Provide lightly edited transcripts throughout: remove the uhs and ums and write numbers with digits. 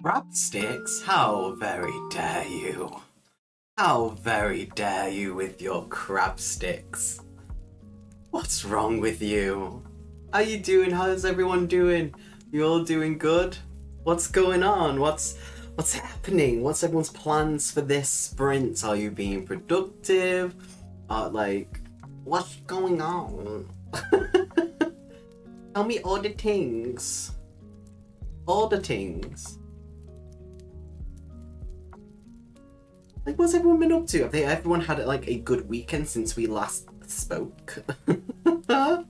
Crab sticks? How very dare you? How very dare you with your crab sticks? What's wrong with you? How you doing? How's everyone doing? You all doing good? What's going on? What's happening? What's everyone's plans for this sprint? Are you being productive? What's going on? Tell me all the things. All the things. Like, what's everyone been up to? Have everyone had like a good weekend since we last spoke? The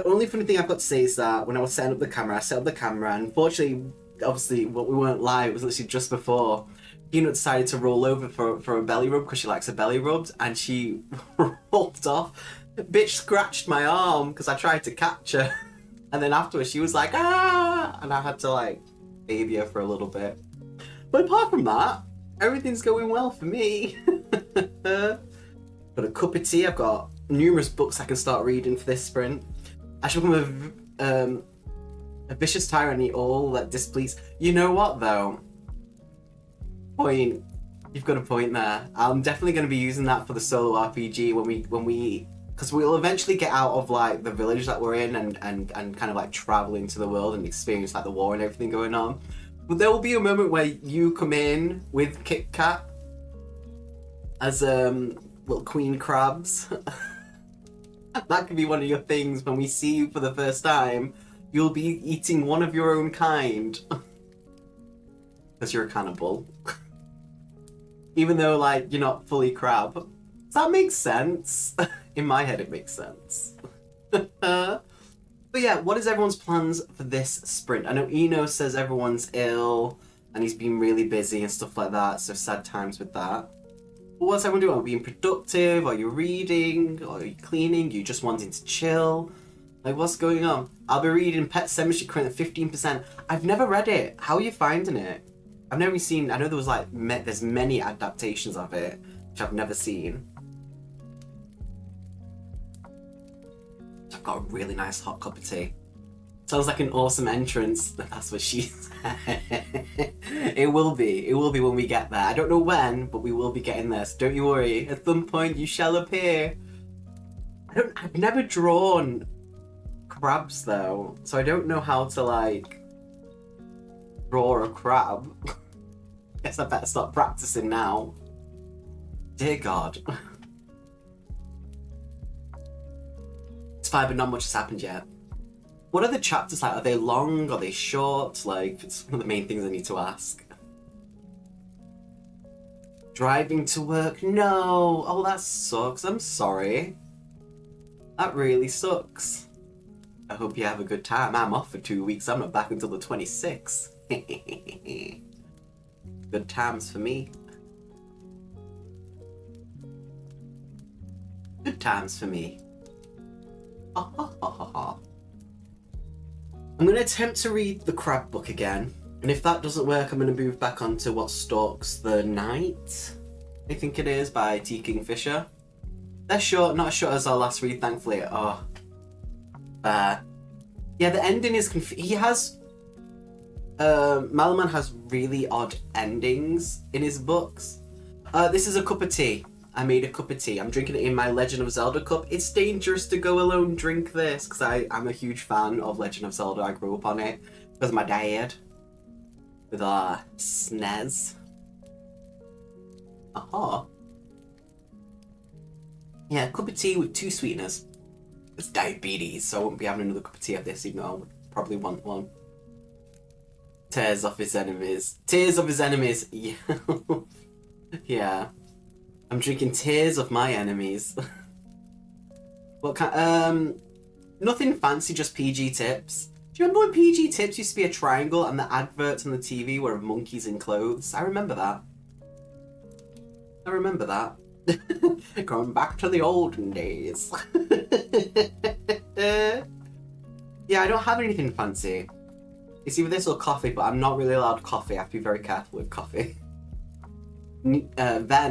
only funny thing I've got to say is that when I was setting up the camera, I set up the camera, and unfortunately, obviously, what we weren't live, it was literally just before Peanut decided to roll over for a belly rub because she likes a belly rubbed, and she rolled off. Bitch scratched my arm because I tried to catch her, and then afterwards she was like, ah, and I had to like baby her for a little bit. But apart from that, everything's going well for me. Got a cup of tea. I've got numerous books I can start reading for this sprint. I should become a vicious tyrant and eat all that displease. You know what though? Point. You've got a point there. I'm definitely going to be using that for the solo RPG when we because we'll eventually get out of like the village that we're in and kind of like travel into the world and experience like the war and everything going on. But there will be a moment where you come in with Kit Kat as little queen crabs. That could be one of your things when we see you for the first time. You'll be eating one of your own kind. Because you're a cannibal. Even though, like, you're not fully crab. Does that make sense? In my head, it makes sense. But yeah, what is everyone's plans for this sprint? I know Eno says everyone's ill and he's been really busy and stuff like that, so sad times with that. But what's everyone doing? Are you being productive? Are you reading? Are you cleaning? Are you just wanting to chill? Like, what's going on? I'll be reading Pet Sematary currently 15%. I've never read it. How are you finding it? I've never seen, I know there was like, there's many adaptations of it, which I've never seen. I've got a really nice hot cup of tea. Sounds like an awesome entrance. That's what she said. It will be when we get there. I don't know when, but we will be getting there, so don't you worry. At some point you shall appear. I've never drawn crabs though, so I don't know how to like draw a crab. Guess I better start practicing now. Dear God. It's fine, but not much has happened yet. What are the chapters like? Are they long? Are they short? Like, it's one of the main things I need to ask. Driving to work? No! Oh, that sucks. I'm sorry. That really sucks. I hope you have a good time. I'm off for 2 weeks. I'm not back until the 26th. Good times for me. Good times for me. Ha ha ha ha ha. I'm going to attempt to read the crab book again, and if that doesn't work, I'm going to move back onto What Stalks the Night, I think it is, by T. Kingfisher. They're short, not as short as our last read, thankfully. Oh. Yeah, the ending is he has... Malaman has really odd endings in his books. This is a cup of tea. I made a cup of tea. I'm drinking it in my Legend of Zelda cup. It's dangerous to go alone drink this because I'm a huge fan of Legend of Zelda. I grew up on it because of my dad with our SNES. Aha. Yeah, cup of tea with 2 sweeteners. It's diabetes, so I won't be having another cup of tea of this, even though I would probably want one. Tears off his enemies. Tears of his enemies. Yeah. Yeah. I'm drinking tears of my enemies. What kind? Nothing fancy, just PG tips. Do you remember when PG tips used to be a triangle and the adverts on the TV were of monkeys in clothes? I remember that. I remember that. Going back to the olden days. Yeah, I don't have anything fancy. It's either this or coffee, but I'm not really allowed coffee. I have to be very careful with coffee. Ven,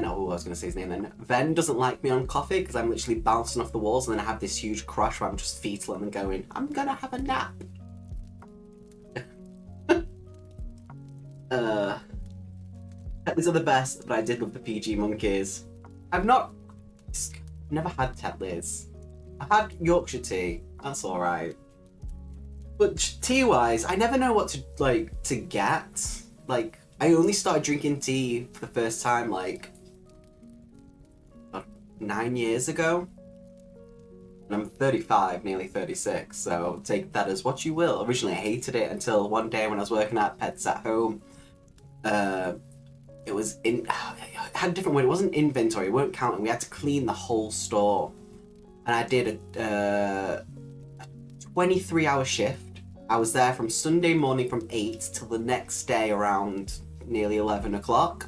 oh, I was going to say his name then. Ven doesn't like me on coffee because I'm literally bouncing off the walls and then I have this huge crash where I'm just fetal and going, I'm going to have a nap. Tetleys are the best, but I did love the PG monkeys. I've never had Tetleys. I've had Yorkshire tea. That's all right. But tea-wise, I never know what to get. Like, I only started drinking tea for the first time like 9 years ago. And I'm 35, nearly 36, so take that as what you will. Originally, I hated it until one day when I was working at Pets at Home. It had a different word. It wasn't inventory. We weren't counting. We had to clean the whole store. And I did a 23-hour shift. I was there from Sunday morning from 8 till the next day around nearly 11 o'clock.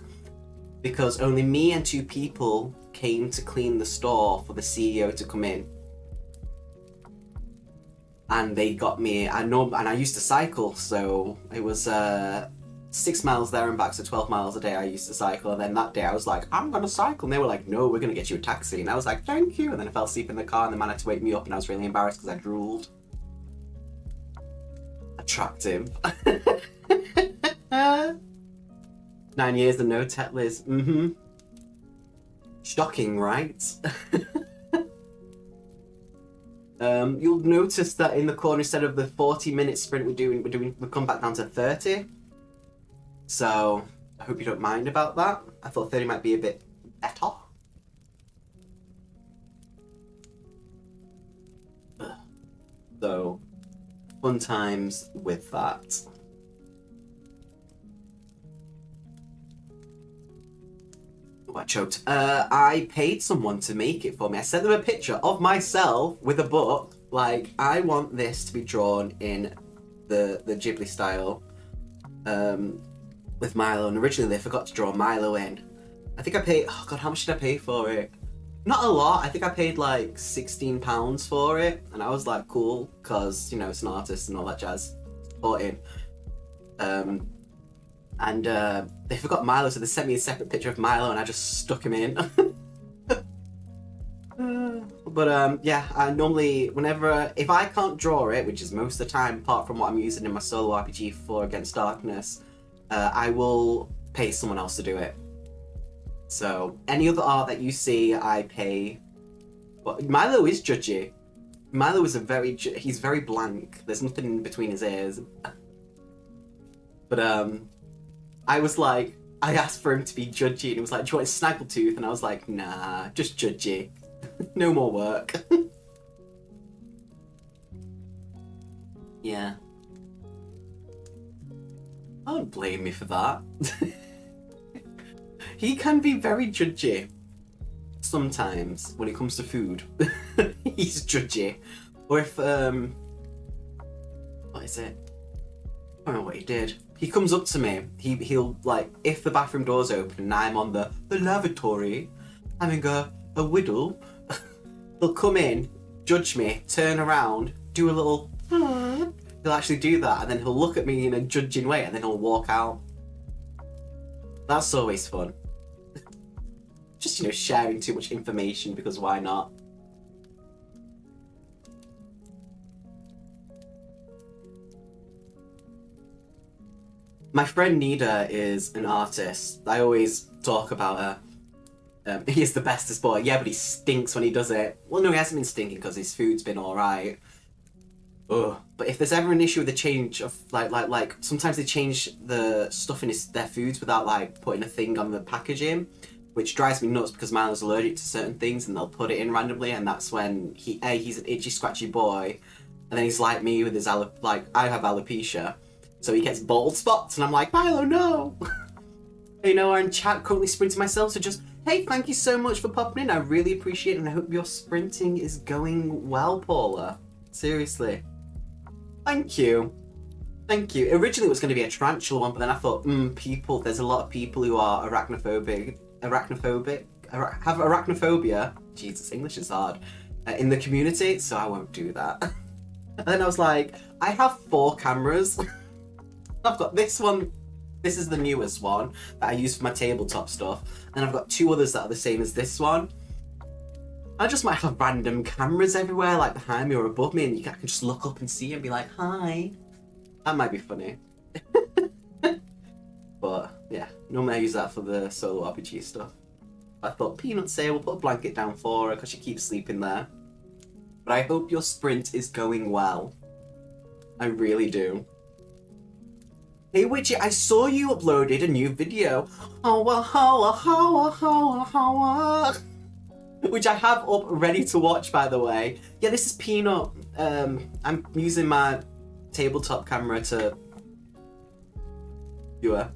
Because only me and 2 people came to clean the store for the CEO to come in. And they got me, and I used to cycle, so it was 6 miles there and back, so 12 miles a day I used to cycle. And then that day I was like, I'm gonna cycle. And they were like, no, we're gonna get you a taxi. And I was like, thank you. And then I fell asleep in the car and the man had to wake me up and I was really embarrassed because I drooled. Attractive. 9 years and no Tetleys. Mm-hmm. Shocking, right? You'll notice that in the corner, instead of the 40-minute sprint we've come back down to 30. So I hope you don't mind about that. I thought 30 might be a bit better. So fun times with that. I choked. I paid someone to make it for me. I sent them a picture of myself with a book. Like, I want this to be drawn in the Ghibli style with Milo. And originally they forgot to draw Milo in. I think I paid, oh god, how much did I pay for it? Not a lot. I think I paid like £16 for it. And I was like, cool, because, you know, it's an artist and all that jazz. Supporting. And they forgot Milo, so they sent me a separate picture of Milo and I just stuck him in. But yeah, I normally, if I can't draw it, which is most of the time, apart from what I'm using in my solo RPG for Against Darkness, I will pay someone else to do it. So, any other art that you see, I pay. But Milo is judgy. Milo is he's very blank. There's nothing in between his ears. But I was like, I asked for him to be judgy, and he was like, do you want a snaggletooth? And I was like, nah, just judgy. No more work. Yeah. Don't blame me for that. He can be very judgy. Sometimes, when it comes to food. He's judgy. Or if, what is it? I don't know what he did. He comes up to me, he'll like, if the bathroom door's open and I'm on the lavatory, having a whittle, he'll come in, judge me, turn around, do a little, he'll actually do that, and then he'll look at me in a judging way, and then he'll walk out. That's always fun. Just, you know, sharing too much information, because why not? My friend Nida is an artist. I always talk about her. He is the bestest boy. Yeah, but he stinks when he does it. Well, no, he hasn't been stinking because his food's been alright. Ugh. But if there's ever an issue with the change of, like sometimes they change the stuff in their foods without, like, putting a thing on the packaging, which drives me nuts because Milo's allergic to certain things and they'll put it in randomly, and that's when he's an itchy, scratchy boy, and then he's like me with his, I have alopecia. So he gets bald spots, and I'm like, Milo, no! You know, I'm in chat currently sprinting myself, so just, hey, thank you so much for popping in. I really appreciate it, and I hope your sprinting is going well, Paula. Seriously. Thank you. Thank you. Originally it was going to be a tarantula one, but then I thought, there's a lot of people who are have arachnophobia. Jesus, English is hard. In the community, so I won't do that. And then I was like, I have 4 cameras. I've got this one, this is the newest one that I use for my tabletop stuff, and I've got 2 others that are the same as this one. I just might have random cameras everywhere, like behind me or above me, and I can just look up and see and be like, hi. That might be funny. But Normally I use that for the solo RPG stuff. I thought Peanut's here, we'll put a blanket down for her because she keeps sleeping there. But I hope your sprint is going well. I really do. Hey Witchy, I saw you uploaded a new video. Which I have up ready to watch, by the way. Yeah, this is Peanut. I'm using my tabletop camera to view her.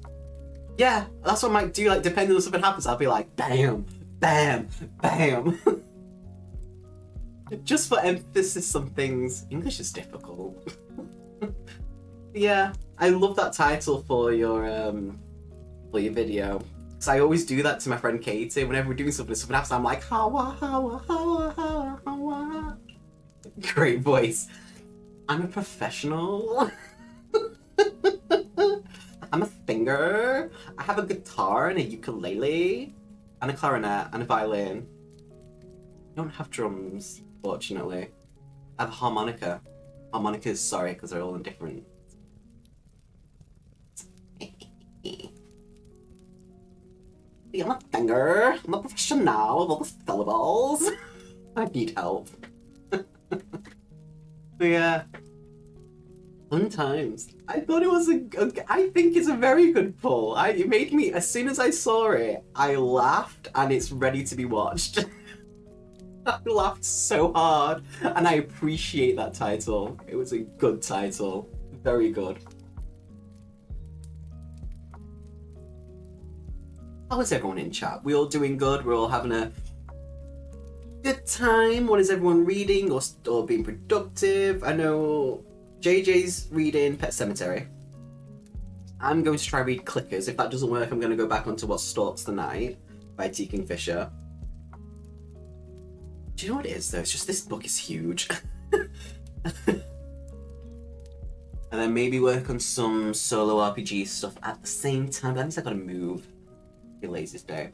Yeah, that's what I might do, like, depending on something happens, I'll be like, bam, bam, bam. Just for emphasis on things. English is difficult. Yeah, I love that title for your video. Because I always do that to my friend Katie. Whenever we're doing something happens, I'm like, hawa, hawa, hawa, hawa, hawa. Great voice. I'm a professional. I'm a singer. I have a guitar and a ukulele and a clarinet and a violin. I don't have drums, fortunately. I have a harmonica. Harmonicas, sorry, because they're all in different. I'm a singer. I'm a professional with all the syllables. I need help. But yeah. Fun times. I thought it was I think it's a very good pull. It made me, as soon as I saw it, I laughed and it's ready to be watched. I laughed so hard and I appreciate that title. It was a good title. Very good. How is everyone in chat? We all doing good? We're all having a good time? What is everyone reading or being productive? I know JJ's reading Pet Sematary. I'm going to try read Clickers. If that doesn't work, I'm going to go back onto What Stalks the Night by T. Kingfisher. Do you know what it is though? It's just this book is huge. And then maybe work on some solo RPG stuff at the same time. That means I gotta move. The laziest day.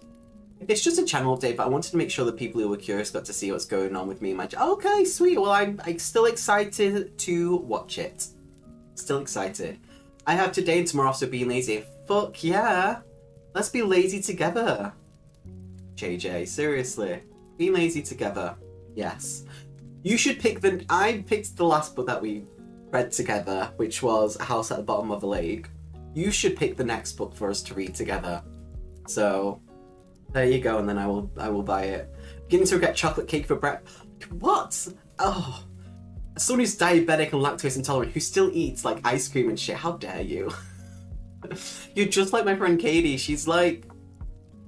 It's just a channel update, but I wanted to make sure that people who were curious got to see what's going on with me and my channel. Okay, sweet. Well, I'm still excited to watch it. Still excited. I have today and tomorrow off, so being lazy. Fuck yeah. Let's be lazy together. JJ, seriously. Be lazy together. Yes. You should pick I picked the last book that we read together, which was A House at the Bottom of the Lake. You should pick the next book for us to read together. So, there you go, and then I will buy it. Beginning to get chocolate cake for breakfast. What? Oh. Someone who's diabetic and lactose intolerant who still eats, like, ice cream and shit. How dare you? You're just like my friend Katie. She's like,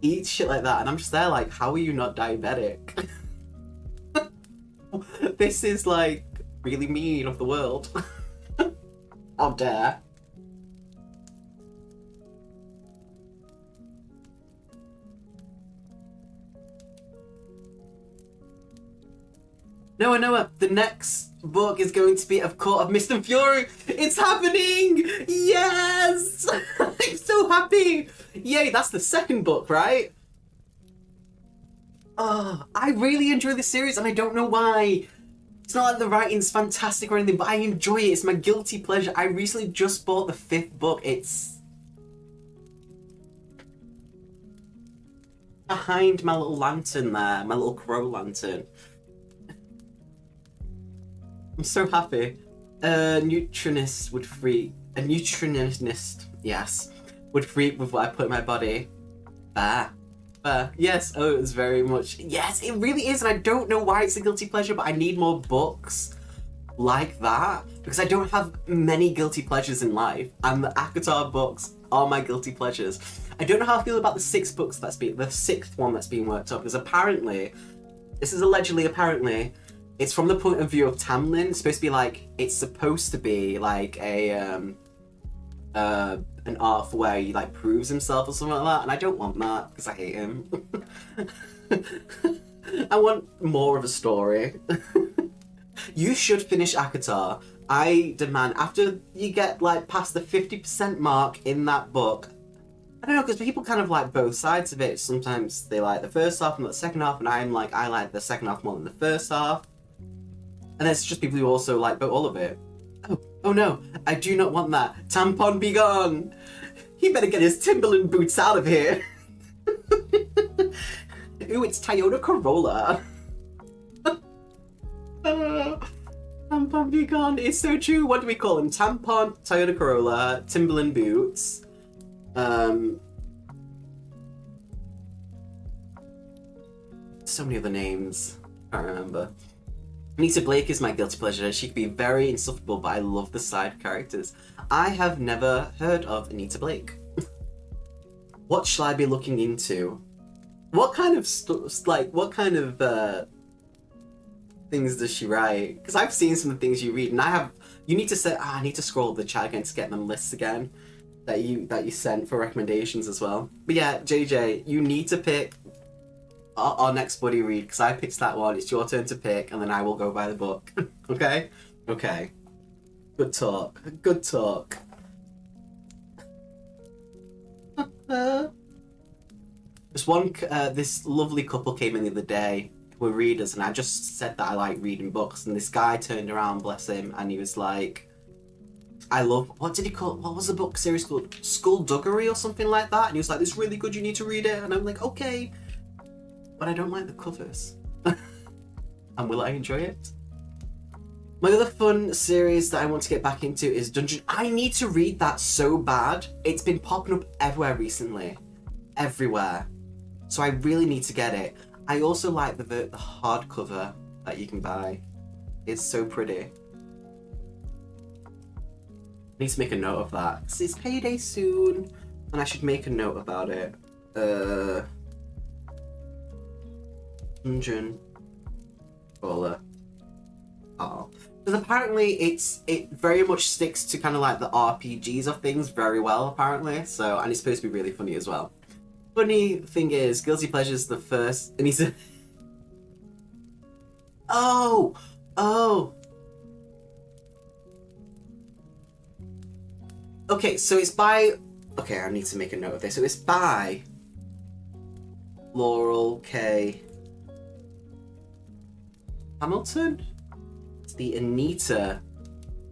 eats shit like that, and I'm just there like, how are you not diabetic? This is, like, really mean of the world. How dare. Noah, Noah, the next book is going to be of Court of Mist and Fury. It's happening! Yes! I'm so happy! Yay, that's the second book, right? Oh, I really enjoy this series and I don't know why. It's not like the writing's fantastic or anything, but I enjoy it. It's my guilty pleasure. I recently just bought the 5th book. It's behind my little lantern there, my little crow lantern. I'm so happy. A nutritionist, yes, would freak with what I put in my body. Yes, oh, it was very much, yes, it really is, and I don't know why it's a guilty pleasure, but I need more books like that, because I don't have many guilty pleasures in life, and the ACOTAR books are my guilty pleasures. I don't know how I feel about the 6th one that's being worked on, because apparently, this is apparently, it's from the point of view of Tamlin. It's supposed to be like, it's supposed to be like an arc where he like proves himself or something like that, and I don't want that because I hate him. I want more of a story. You should finish ACOTAR. I demand, after you get like past the 50% mark in that book, I don't know, because people kind of like both sides of it. Sometimes they like the first half and not the second half, and I'm like, I like the second half more than the first half. And there's just people who also like all of it. Oh no, I do not want that. Tampon be gone. He better get his Timberland boots out of here. Ooh, it's Toyota Corolla. Tampon be gone. It's so true. What do we call them? Tampon, Toyota Corolla, Timberland boots. So many other names. Can't remember. Anita Blake is my guilty pleasure. She can be very insufferable, but I love the side characters. I have never heard of Anita Blake. What shall I be looking into? What kind of things does she write? Because I've seen some of the things you read, and you need to say, I need to scroll up the chat again to get them lists again that you sent for recommendations as well. But yeah, JJ, you need to pick our next buddy read, because I picked that one. It's your turn to pick, and then I will go by the book. Okay? Okay. Good talk. Good talk. This lovely couple came in the other day who were readers, and I just said that I like reading books, and this guy turned around, bless him, and he was like, what was the book series called? Skullduggery or something like that? And he was like, this is really good, you need to read it. And I'm like, okay. But I don't like the covers. And will I enjoy it? My other fun series that I want to get back into is Dungeon. I need to read that so bad. It's been popping up everywhere recently. Everywhere. So I really need to get it. I also like the hardcover that you can buy. It's so pretty. I need to make a note of that. It's payday soon, and I should make a note about it. Dungeon Crawler. Oh. Because apparently it very much sticks to kind of like the RPGs of things very well, apparently. So, and it's supposed to be really funny as well. Funny thing is, Guilty Pleasure's the first, and he's Oh! Okay, so it's by... Okay, I need to make a note of this. So it's by Laurel K. Hamilton? It's the Anita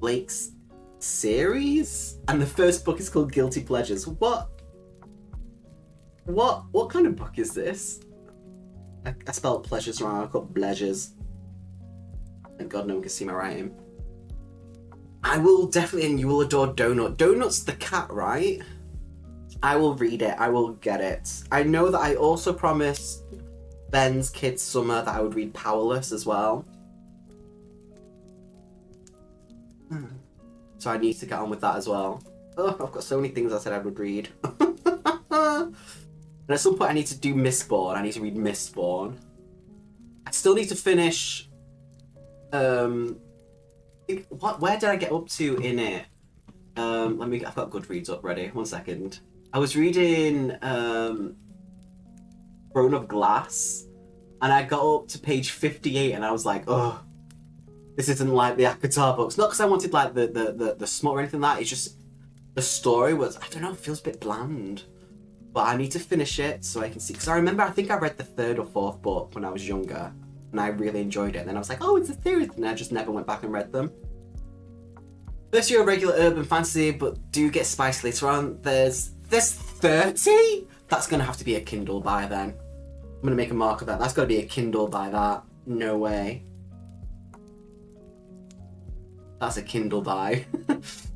Blake's series? And the first book is called Guilty Pleasures. What kind of book is this? I spelled pleasures wrong. I called pleasures. Thank God no one can see my writing. I will definitely, and you will adore Donut. Donut's the cat, right? I will read it. I will get it. I know that I also promised Ben's Kids Summer that I would read Powerless as well. So I need to get on with that as well. Oh, I've got so many things I said I would read. And at some point I need to do Mistborn. I need to read Mistborn. I still need to finish... where did I get up to in it? I've got Goodreads up ready. 1 second. I was reading Throne of Glass, and I got up to page 58, and I was like, oh, this isn't like the Akatar books. Not because I wanted like the smut or anything like that. It's just the story was, I don't know, it feels a bit bland. But I need to finish it so I can see. Because I think I read the 3rd or 4th book when I was younger, and I really enjoyed it. And then I was like, oh, it's a series, and I just never went back and read them. First year of regular urban fantasy, but do get spice later on. There's 30? That's gonna have to be a Kindle buy then. I'm gonna make a mark of that. That's gotta be a Kindle buy, that. No way. That's a Kindle buy.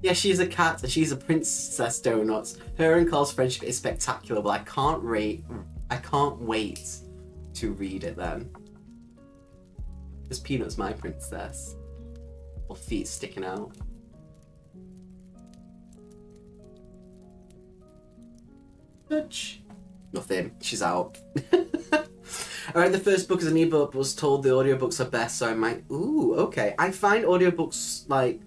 Yeah, she's a cat and she's a Princess Donuts. Her and Carl's friendship is spectacular, but I can't wait to read it then. Because Peanut's my princess. Or feet sticking out. Touch. Nothing. She's out. Alright, the first book is an ebook, but was told the audiobooks are best, so I might... Ooh, okay. I find audiobooks, like,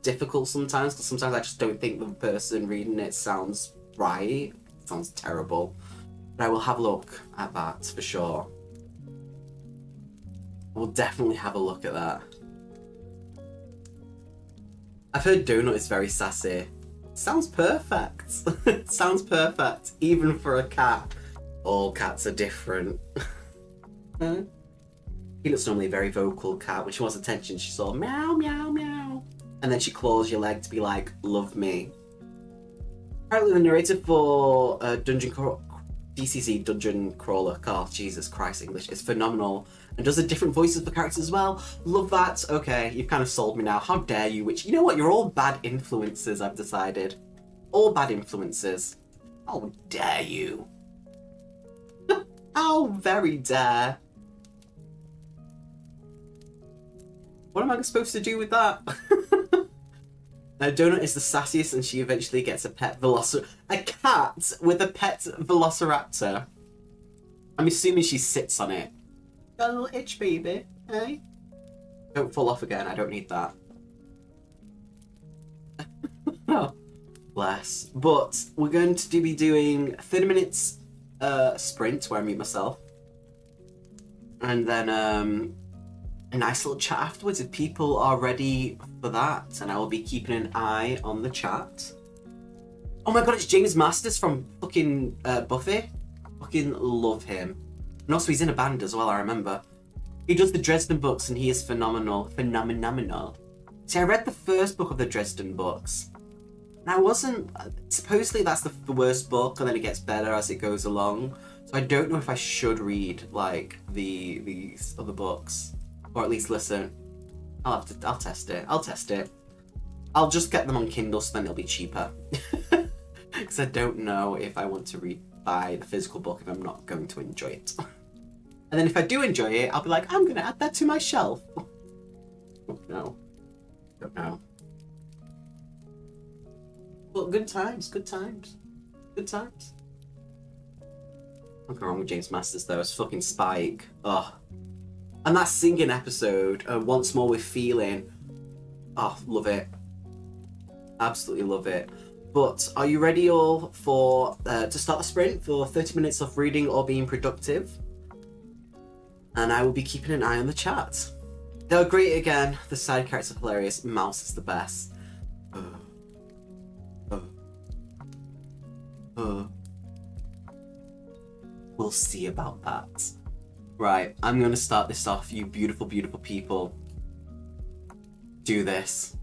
difficult sometimes, because sometimes I just don't think the person reading it sounds right. It sounds terrible. But I will have a look at that, for sure. I will definitely have a look at that. I've heard Donut is very sassy. Sounds perfect. Sounds perfect, even for a cat. All cats are different. Peanut's normally a very vocal cat. When she wants attention, she's all meow, meow, meow. And then she claws your leg to be like, love me. Apparently, the narrator for DCC Dungeon Crawler, oh, Jesus Christ, English, is phenomenal and does the different voices for characters as well. Love that. Okay, you've kind of sold me now. How dare you? Which, you know what? You're all bad influences, I've decided. All bad influences. How dare you? How very dare. What am I supposed to do with that? Donut is the sassiest and she eventually gets a pet a cat with a pet velociraptor. I'm assuming she sits on it. Got a little itch, baby, hey? Don't fall off again, I don't need that. Oh, bless. But we're going to be doing 30 minutes sprint where I mute myself. And then a nice little chat afterwards if people are ready for that, and I will be keeping an eye on the chat. Oh my god, it's James Masters from fucking Buffy. I fucking love him. And also he's in a band as well, I remember. He does the Dresden books and he is phenomenal. Phenomenal. See, I read the first book of the Dresden books. And I wasn't... Supposedly that's the worst book and then it gets better as it goes along. So I don't know if I should read, like, these other books. Or at least listen. I'll test it. I'll test it. I'll just get them on Kindle so then it'll be cheaper. Because I don't know if I want to buy the physical book if I'm not going to enjoy it. And then if I do enjoy it, I'll be like, I'm going to add that to my shelf. Oh, no. Don't know. But good times, good times. Good times. Nothing wrong with James Masters though, it's fucking Spike. Ugh. And that singing episode, Once More with Feeling. Oh, love it. Absolutely love it. But are you ready all for to start the sprint for 30 minutes of reading or being productive? And I will be keeping an eye on the chat. They're great again. The side characters are hilarious. Mouse is the best. We'll see about that. Right, I'm going to start this off, you beautiful, beautiful people. Do this.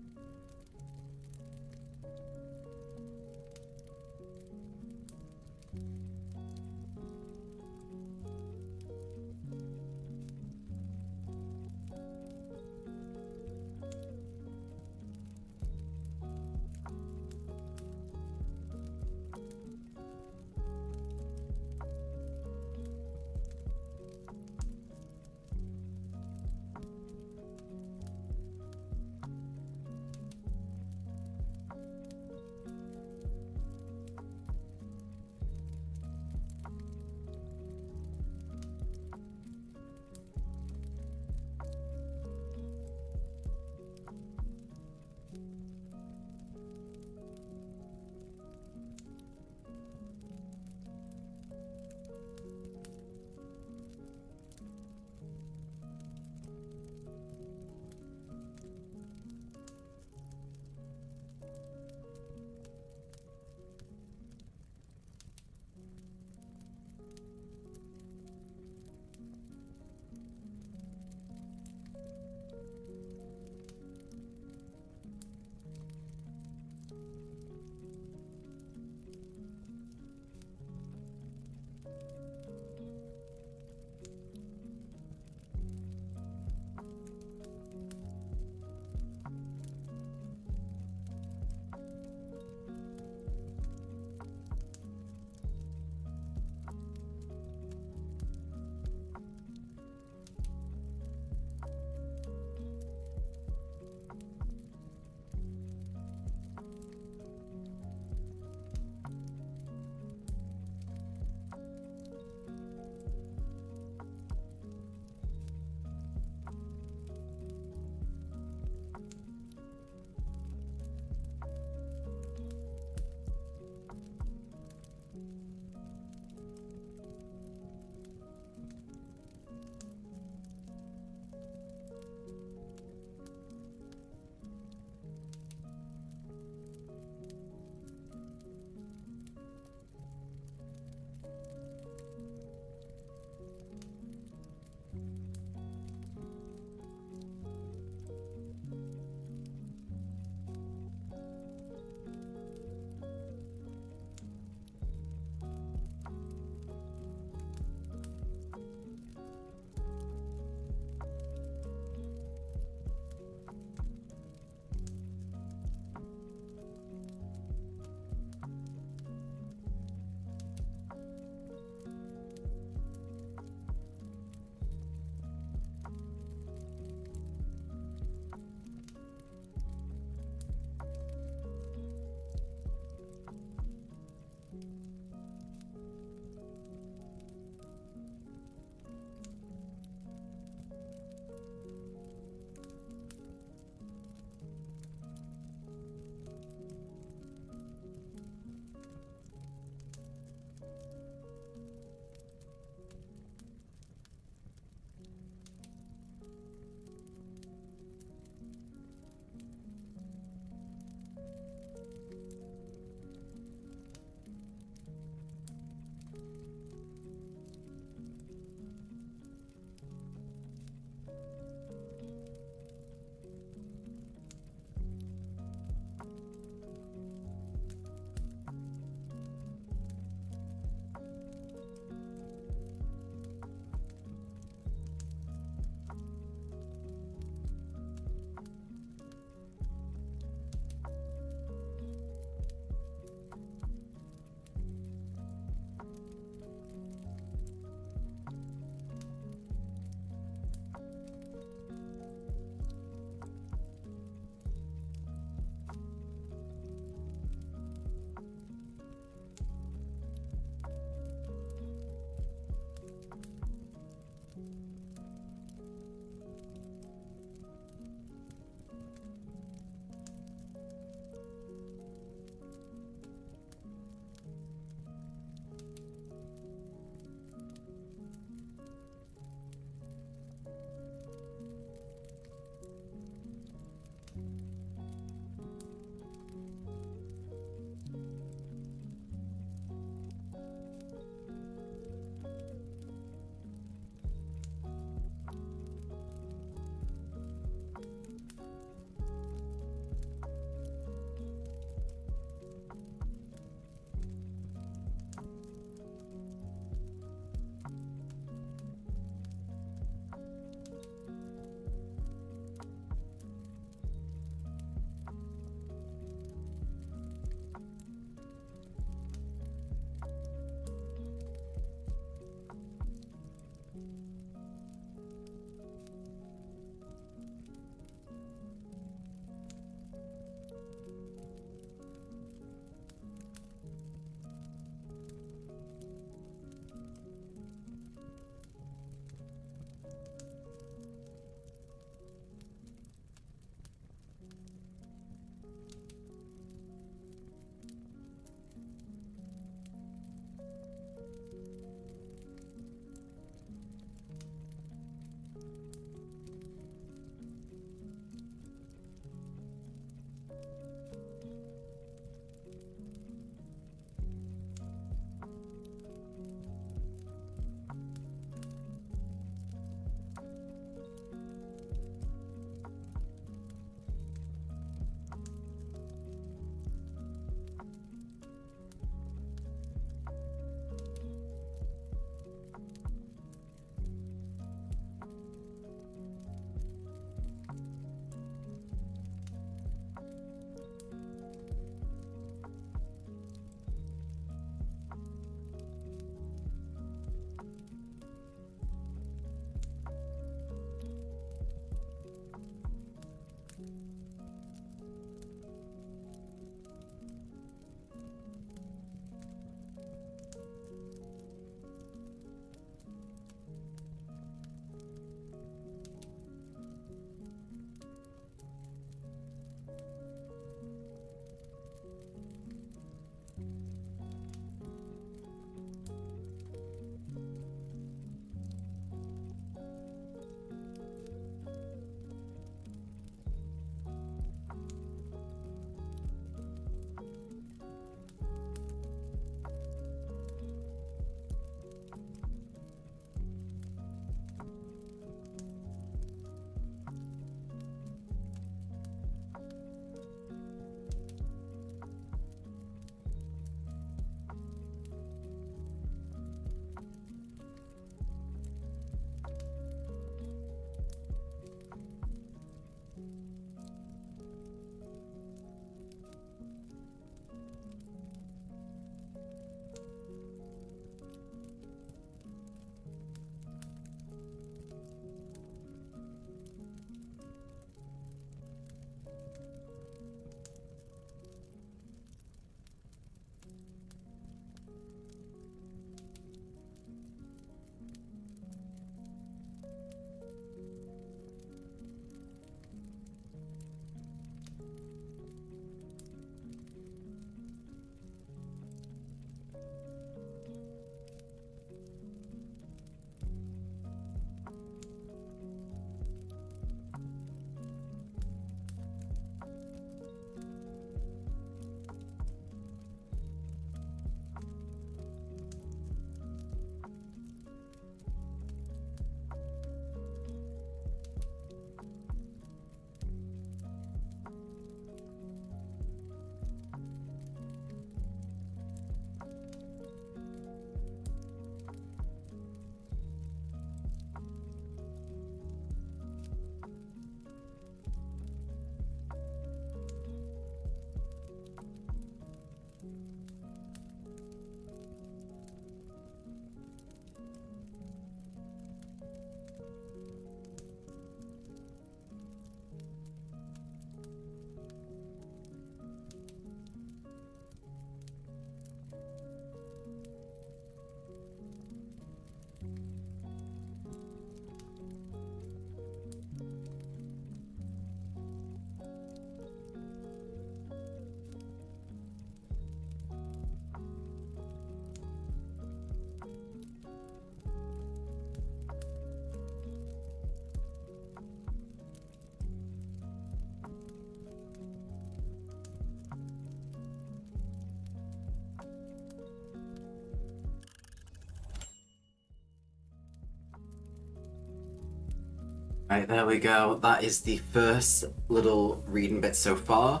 Right, there we go. That is the first little reading bit so far.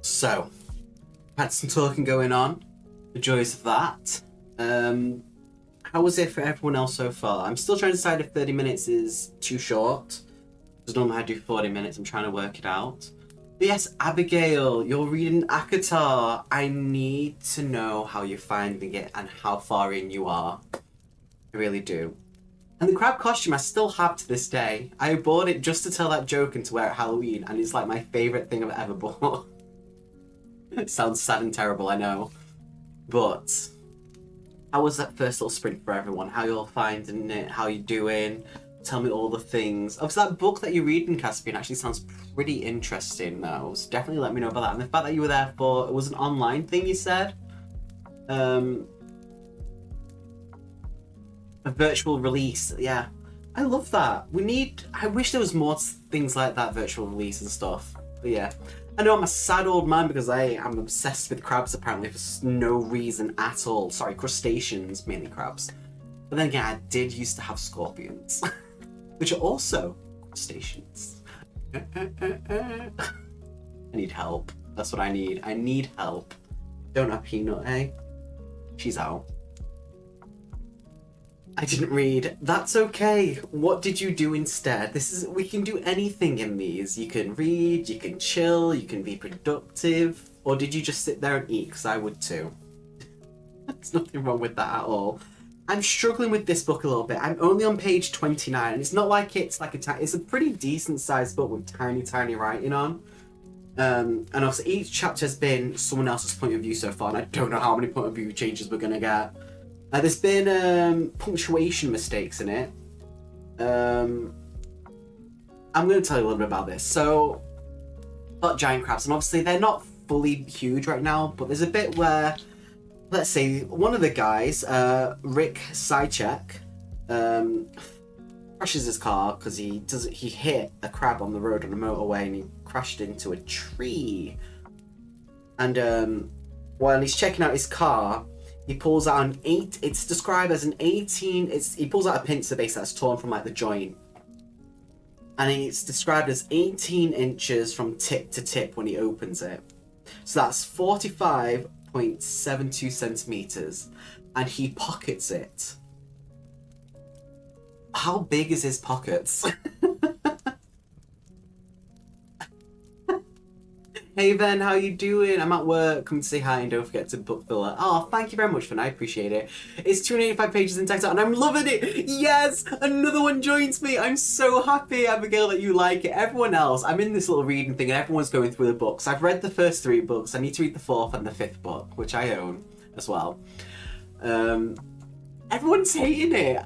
So, had some talking going on. The joys of that. How was it for everyone else so far? I'm still trying to decide if 30 minutes is too short. Because normally I do 40 minutes. I'm trying to work it out. But yes, Abigail, you're reading Akatar. I need to know how you're finding it and how far in you are. I really do. And the crab costume I still have to this day. I bought it just to tell that joke and to wear at Halloween, and it's like my favourite thing I've ever bought. It sounds sad and terrible, I know. But how was that first little sprint for everyone? How you all finding it? How you doing? Tell me all the things. Obviously, that book that you're reading, Caspian, actually sounds pretty interesting, though. So definitely let me know about that. And the fact that you were there for, it was an online thing, you said? A virtual release, yeah. I love that. I wish there was more things like that, virtual release and stuff. But yeah. I know I'm a sad old man because I am obsessed with crabs apparently for no reason at all. Sorry, crustaceans, mainly crabs. But then again, I did used to have scorpions, which are also crustaceans. I need help. That's what I need. I need help. Don't have Peanut, eh? She's out. I didn't read. That's okay. What did you do instead? We can do anything in these. You can read, you can chill, you can be productive. Or did you just sit there and eat? Because I would too. There's nothing wrong with that at all. I'm struggling with this book a little bit. I'm only on page 29. And it's not like it's like it's a pretty decent sized book with tiny writing on. And also each chapter has been someone else's point of view so far. And I don't know how many point of view changes we're going to get. There's been punctuation mistakes in it. I'm going to tell you a little bit about this. So, about giant crabs, and obviously they're not fully huge right now, but there's a bit where, let's say, one of the guys, Rick Sychek, crashes his car because he hit a crab on the road on a motorway and he crashed into a tree. And while he's checking out his car, he pulls out it's described as an 18, he pulls out a pincer base that's torn from like the joint. And it's described as 18 inches from tip to tip when he opens it. So that's 45.72 centimeters. And he pockets it. How big is his pockets? Hey Ben, how you doing? I'm at work. Come to say hi and don't forget to book filler. Oh, thank you very much, Finn. I appreciate it. It's 285 pages in text and I'm loving it. Yes, another one joins me. I'm so happy, Abigail, that you like it. Everyone else, I'm in this little reading thing and everyone's going through the books. I've read the first 3 books. I need to read the 4th and the 5th book, which I own as well. Everyone's hating it.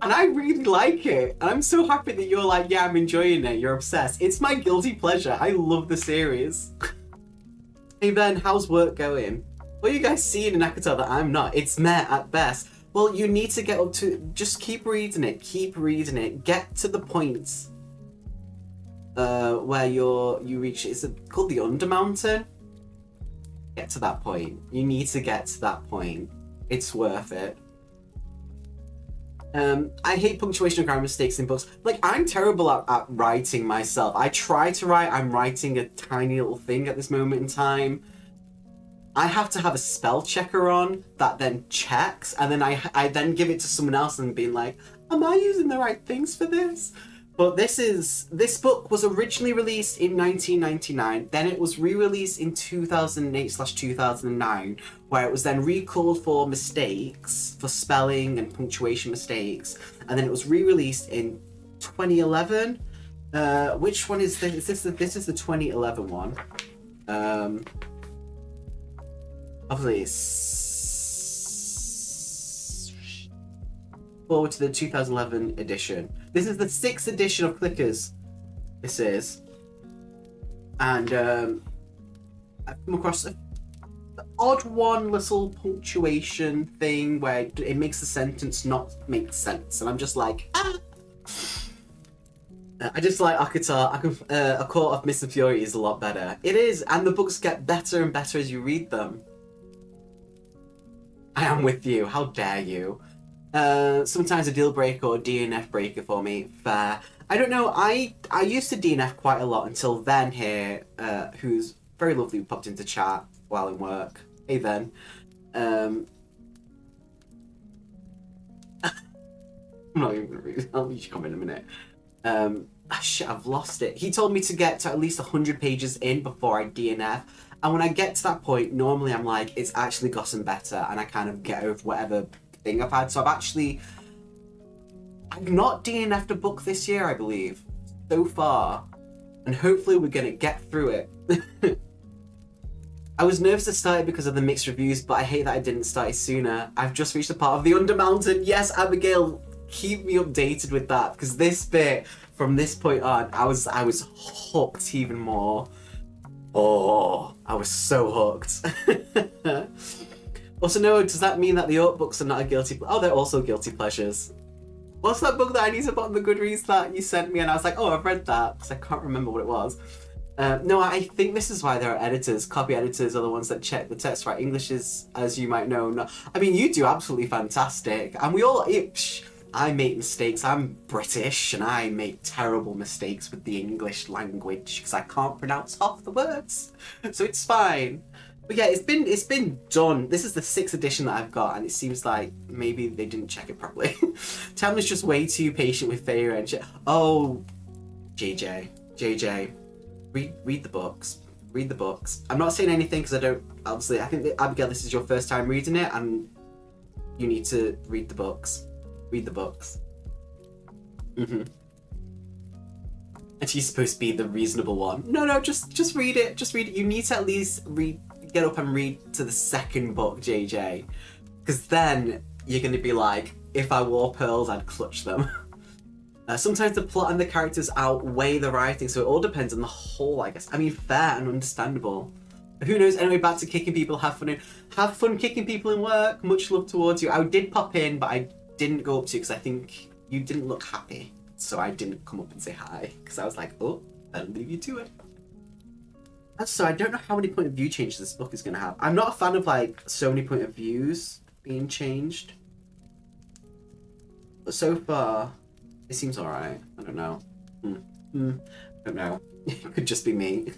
And I really like it. And I'm so happy that you're like, yeah, I'm enjoying it. You're obsessed. It's my guilty pleasure. I love the series. Hey Ben, how's work going? What are you guys seeing in Akatar that I'm not? It's meh at best. Well, you need to get up to... Just keep reading it. Keep reading it. Get to the points where you reach... Is it called the Undermountain? Get to that point. You need to get to that point. It's worth it. I hate punctuation and grammar mistakes in books. Like, I'm terrible at writing myself. I try to write. I'm writing a tiny little thing at this moment in time. I have to have a spell checker on that then checks, and then I then give it to someone else and being like, am I using the right things for this? But this book was originally released in 1999. Then it was re-released in 2008/2009, where it was then recalled for mistakes, for spelling and punctuation mistakes. And then it was re-released in 2011. Which one is this? This is the 2011 one. Obviously, forward to the 2011 edition. This is the 6th edition of Clickers. This is. And I've come across the odd one little punctuation thing where it makes the sentence not make sense. And I'm just like, ah! I just like Akatar. A Court of Mist and Fury is a lot better. It is, and the books get better and better as you read them. I am with you. How dare you? Sometimes a deal breaker or DNF breaker for me. Fair. I don't know. I used to DNF quite a lot until then here, who's very lovely, popped into chat while in work. Hey then. I'm not even gonna read it. I'll read your comment in a minute. Shit, I've lost it. He told me to get to at least 100 pages in before I DNF. And when I get to that point, normally I'm like, it's actually gotten better, and I kind of get over whatever thing I've had. So I've not DNF'd a book this year, I believe, so far. And hopefully we're gonna get through it. I was nervous to start it because of the mixed reviews, but I hate that I didn't start it sooner. I've just reached the part of the Undermountain. Yes, Abigail, keep me updated with that, because this bit, from this point on, I was hooked even more. Oh, I was so hooked. Also, no, does that mean that the art books are not a guilty... Oh, they're also guilty pleasures. What's that book that I need to put on the Goodreads that you sent me? And I was like, oh, I've read that, because I can't remember what it was. No, I think this is why there are editors. Copy editors are the ones that check the text, right? English is, as you might know, not... I mean, you do absolutely fantastic. And we all... I make mistakes. I'm British, and I make terrible mistakes with the English language because I can't pronounce half the words. So it's fine. But yeah, it's been done. This is the 6th edition that I've got, and it seems like maybe they didn't check it properly. Tamlin's just way too patient with Feyre and shit. Oh, JJ, read the books. Read the books. I'm not saying anything because I don't. Obviously, I think that, Abigail, this is your first time reading it, and you need to read the books. Read the books. And she's supposed to be the reasonable one. No, just read it. Just read it. You need to at least get up and read to the 2nd book, JJ. Because then you're going to be like, if I wore pearls, I'd clutch them. Sometimes the plot and the characters outweigh the writing, so it all depends on the whole, I guess. I mean, fair and understandable. Who knows? Anyway, back to kicking people. Have fun kicking people in work. Much love towards you. I did pop in, but I didn't go up to you because I think you didn't look happy, so I didn't come up and say hi because I was like, oh, I'll leave you to it. So I don't know how many point of view changes this book is going to have. I'm not a fan of like so many point of views being changed, but so far it seems all right. I don't know. I don't know. It could just be me.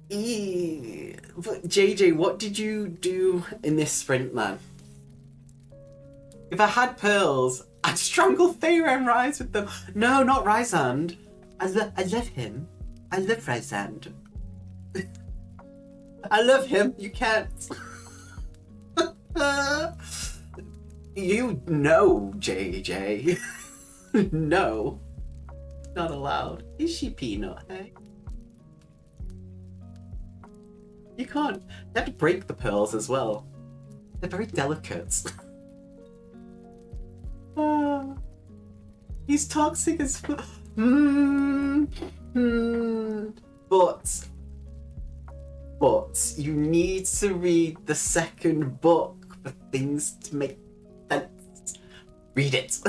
But JJ, what did you do in this sprint, man? If I had pearls, I'd strangle Feyre and Rise with them. No, not Rysand. I love him. I love Rysand. I love him. You can't. You know, JJ. No. Not allowed. Is she Peanut, hey? You can't. You have to break the pearls as well. They're very delicate. He's toxic as fuck. But you need to read the 2nd book for things to make sense. Read it.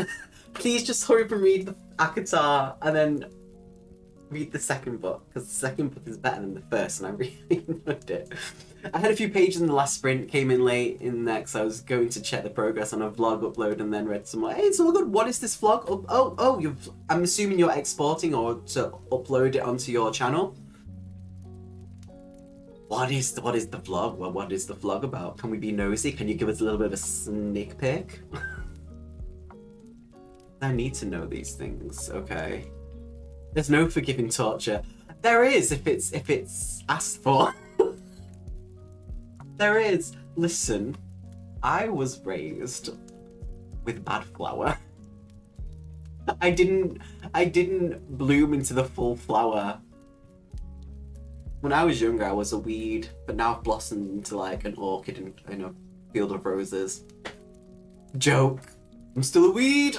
Please just hurry up and read the Akatar and then read the 2nd book, because the 2nd book is better than the first, and I really enjoyed it. I had a few pages in the last sprint, came in late in there because I was going to check the progress on a vlog upload and then read some more. Hey, it's all good. What is this vlog? I'm assuming you're exporting or to upload it onto your channel. What is the vlog? Well, what is the vlog about? Can we be nosy? Can you give us a little bit of a sneak peek? I need to know these things, okay? There's no forgiving torture. There is if it's asked for. There is. Listen, I was raised with bad flower. I didn't bloom into the full flower. When I was younger, I was a weed, but now I've blossomed into like an orchid in a field of roses. Joke. I'm still a weed.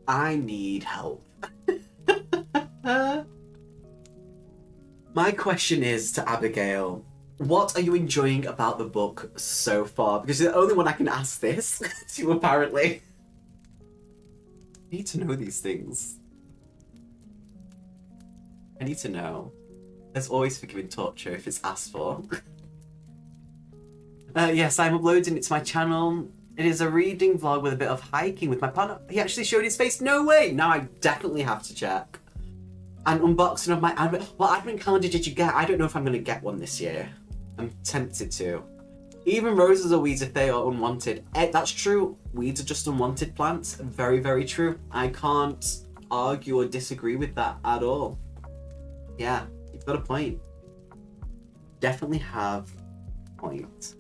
I need help. My question is to Abigail, what are you enjoying about the book so far? Because you're the only one I can ask this to, apparently. I need to know these things. I need to know. There's always forgiving torture if it's asked for. Yes, I'm uploading it to my channel. It is a reading vlog with a bit of hiking with my partner. He actually showed his face. No way! Now I definitely have to check. And unboxing of my advent. What advent calendar did you get? I don't know if I'm going to get one this year. I'm tempted to. Even roses are weeds if they are unwanted. That's true. Weeds are just unwanted plants. Very, very true. I can't argue or disagree with that at all. Yeah, you've got a point. Definitely have a point.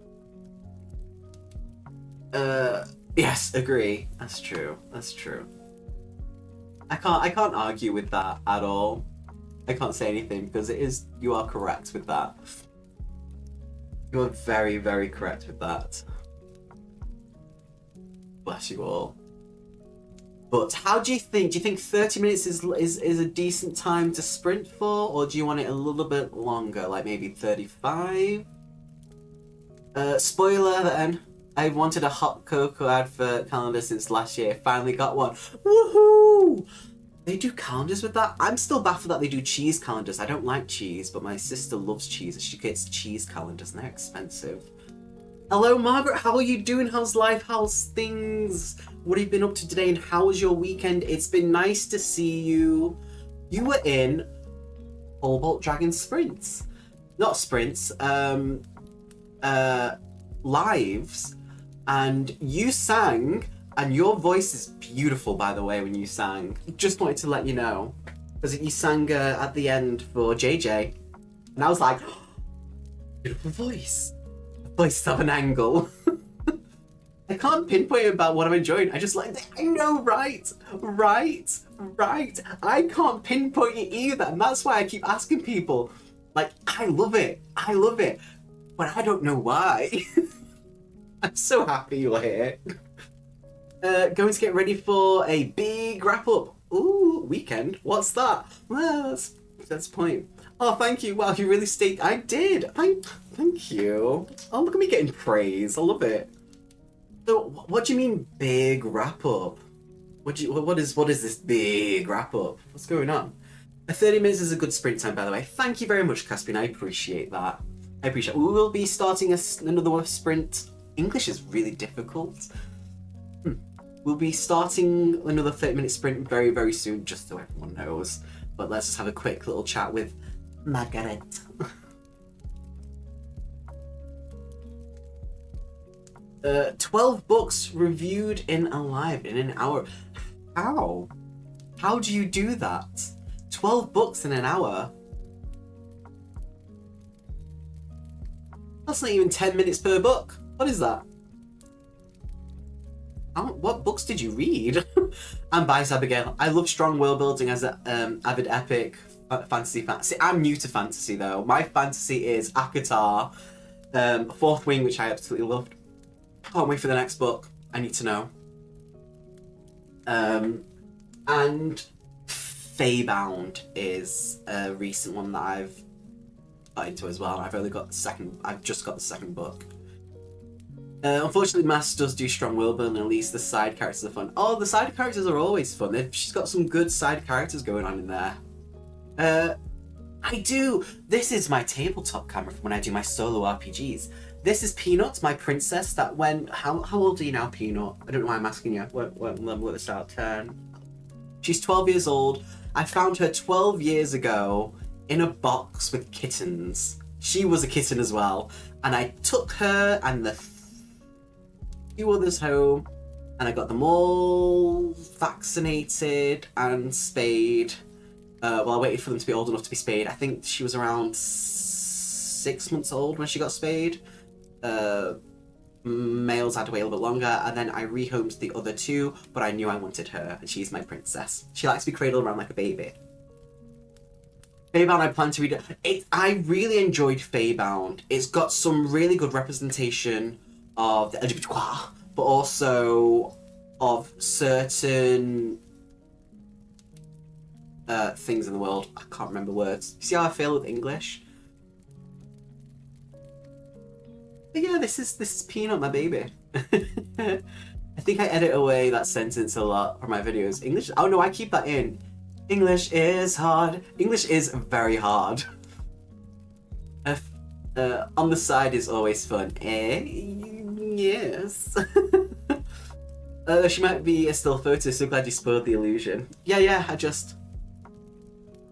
Yes, agree. That's true. That's true. I can't argue with that at all. I can't say anything because you are correct with that. You are very, very correct with that. Bless you all. But how do you think 30 minutes is a decent time to sprint for, or do you want it a little bit longer, like maybe 35? Spoiler then, I've wanted a hot cocoa advert calendar since last year. Finally got one. Woohoo! They do calendars with that? I'm still baffled that they do cheese calendars. I don't like cheese, but my sister loves cheese and she gets cheese calendars and they're expensive. Hello, Margaret. How are you doing? How's life? How's things? What have you been up to today? And how was your weekend? It's been nice to see you. You were in Cobalt Dragon Sprints. Not sprints. Lives. And you sang. And your voice is beautiful, by the way, when you sang. Just wanted to let you know. Because you sang at the end for JJ. And I was like, oh, beautiful voice. Voice of an angle. I can't pinpoint about what I'm enjoying. I just like, I know, right. I can't pinpoint it either. And that's why I keep asking people. Like, I love it. But I don't know why. I'm so happy you're here. Going to get ready for a big wrap up. Ooh, weekend. What's that? Well, that's the point. Oh, thank you. Wow, you really stayed. I did. Thank you. Oh, look at me getting praise. I love it. So, what do you mean big wrap up? What is this big wrap up? What's going on? 30 minutes is a good sprint time, by the way. Thank you very much, Caspian. I appreciate that. We will be starting another sprint. English is really difficult. We'll be starting another 30-minute sprint very, very soon, just so everyone knows. But let's just have a quick little chat with Margaret. 12 books reviewed in an hour. How? How do you do that? 12 books in an hour? That's not even 10 minutes per book. What is that? What books did you read? I'm biased, Abigail. I love strong world building as an avid epic fantasy fan. See, I'm new to fantasy though. My fantasy is Akatar, Fourth Wing, which I absolutely loved. Can't wait for the next book. I need to know. And Feybound is a recent one that I've got into as well. I've just got the second book. Unfortunately, Mass does do strong will building, and at least the side characters are fun. Oh, the side characters are always fun. She's got some good side characters going on in there. I do. This is my tabletop camera for when I do my solo RPGs. This is Peanut, my princess. That when how old are you now, Peanut? I don't know why I'm asking you. What level at the start? 10. She's 12 years old. I found her 12 years ago in a box with kittens. She was a kitten as well, and I took her and the few others home, and I got them all vaccinated and spayed. Well, I waited for them to be old enough to be spayed. I think she was around 6 months old when she got spayed. Males had to wait a little bit longer, and then I rehomed the other two, but I knew I wanted her, and she's my princess. She likes to be cradled around like a baby. Feybound, I plan to read it. I really enjoyed Feybound. It's got some really good representation of the LGBTQ, but also of certain things in the world. I can't remember words. You see how I feel with English? But yeah, this is Peanut, my baby. I think I edit away that sentence a lot from my videos. English, oh no, I keep that in. English is hard. English is very hard. On the side is always fun. Yes. She might be a still photo, so glad you spoiled the illusion. Yeah, I just...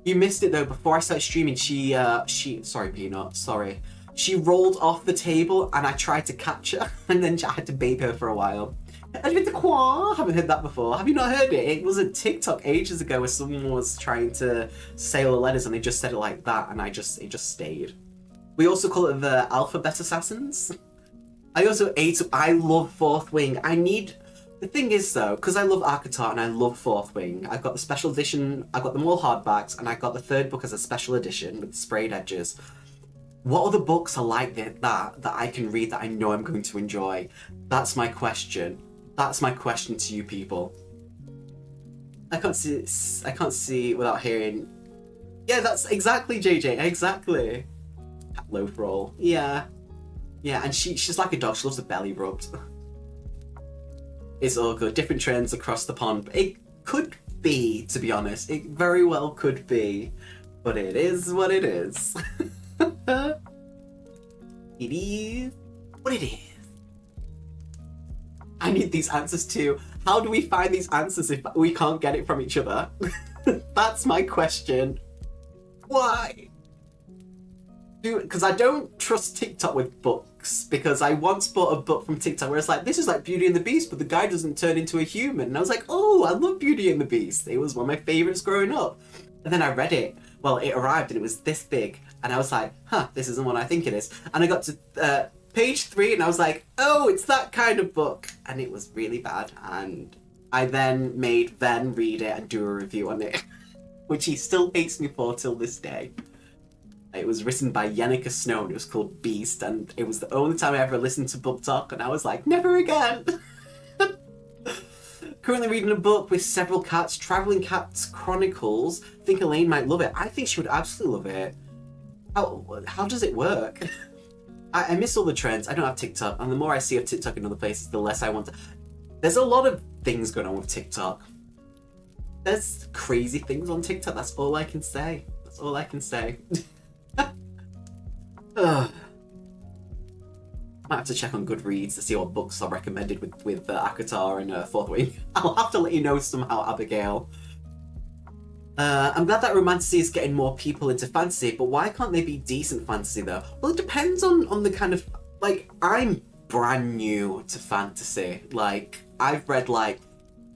You missed it though, before I started streaming, sorry Peanut, sorry. She rolled off the table and I tried to catch her, and then I had to babe her for a while. I haven't heard that before. Have you not heard it? It was a TikTok ages ago where someone was trying to say all the letters and they just said it like that, and it just stayed. We also call it the Alphabet Assassins. I love Fourth Wing. The thing is though, because I love Arcatar and I love Fourth Wing, I've got the special edition, I've got them all hardbacks, and I got the third book as a special edition with sprayed edges. What other books are like that I can read that I know I'm going to enjoy? That's my question. That's my question to you people. I can't see without hearing. Yeah, that's exactly JJ, exactly. Loaf roll. Yeah, and she's like a dog. She loves a belly rubbed. It's all good. Different trends across the pond. It could be, to be honest. It very well could be, but it is what it is. It is what it is. I need these answers too. How do we find these answers if we can't get it from each other? That's my question. Why? Because I don't trust TikTok with books, because I once bought a book from TikTok where it's like, this is like Beauty and the Beast, but the guy doesn't turn into a human. And I was like, oh, I love Beauty and the Beast. It was one of my favorites growing up. And then I read it. Well, it arrived and it was this big. And I was like, this isn't what I think it is. And I got to page 3 and I was like, oh, it's that kind of book. And it was really bad. And I then made Ven read it and do a review on it, which he still hates me for till this day. It was written by Yenneker Snow and it was called Beast, and it was the only time I ever listened to book talk, and I was like, never again. Currently reading a book with several cats, Traveling Cats Chronicles. Think Elaine might love it. I think she would absolutely love it. How does it work? I miss all the trends. I don't have TikTok, and the more I see of TikTok in other places, the less I want to. There's a lot of things going on with TikTok. There's crazy things on TikTok. That's all I can say. That's all I can say. Might have to check on Goodreads to see what books are recommended with Akatar and Fourth Wing. I'll have to let you know somehow, Abigail. I'm glad that romantasy is getting more people into fantasy, but why can't they be decent fantasy though? Well, it depends on the kind of, like, I'm brand new to fantasy. Like, I've read like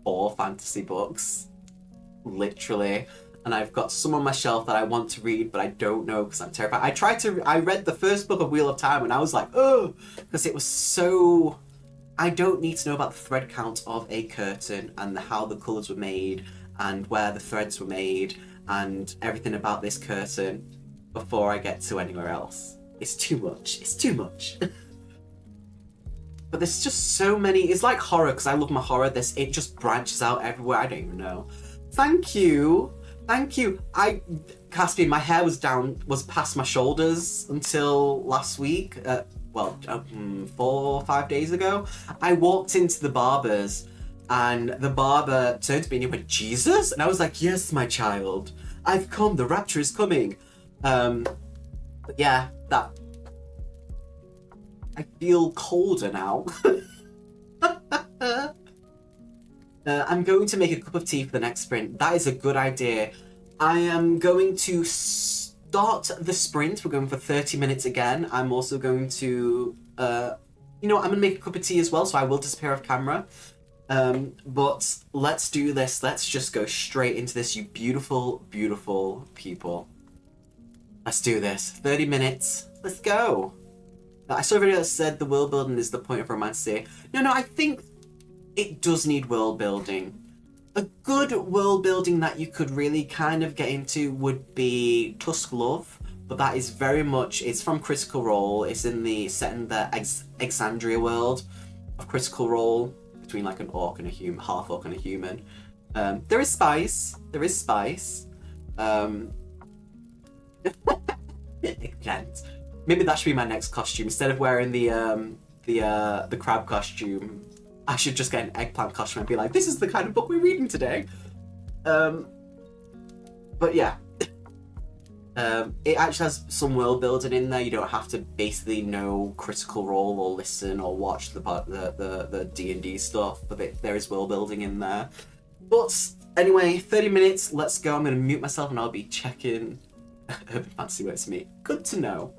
4 fantasy books, literally. And I've got some on my shelf that I want to read, but I don't know because I'm terrified. I read the first book of Wheel of Time and I was like, oh, because it was so... I don't need to know about the thread count of a curtain and how the colours were made and where the threads were made and everything about this curtain before I get to anywhere else. It's too much. It's too much. But there's just so many... It's like horror, because I love my horror. It just branches out everywhere. I don't even know. Thank you. Thank you. Caspian, my hair was past my shoulders until last week. 4 or 5 days ago. I walked into the barber's and the barber turned to me and he went, Jesus? And I was like, yes, my child. I've come. The rapture is coming. But yeah, that... I feel colder now. I'm going to make a cup of tea for the next sprint. That is a good idea. I am going to start the sprint. We're going for 30 minutes again. I'm also going to, I'm going to make a cup of tea as well, so I will disappear off camera. But let's do this. Let's just go straight into this, you beautiful, beautiful people. Let's do this. 30 minutes. Let's go. I saw a video that said the world building is the point of romantasy. No, I think it does need world building. A good world building that you could really kind of get into would be Tusk Love, but that is very much, it's from Critical Role. It's set in the Exandria world of Critical Role, between like an orc and a human, half orc and a human. There is spice. Maybe that should be my next costume. Instead of wearing the crab costume, I should just get an eggplant costume and be like, this is the kind of book we're reading today. But yeah. It actually has some world building in there. You don't have to basically know Critical Role or listen or watch the D&D stuff, but there is world building in there. But anyway, 30 minutes, let's go. I'm going to mute myself and I'll be checking fancy words to me. Good to know.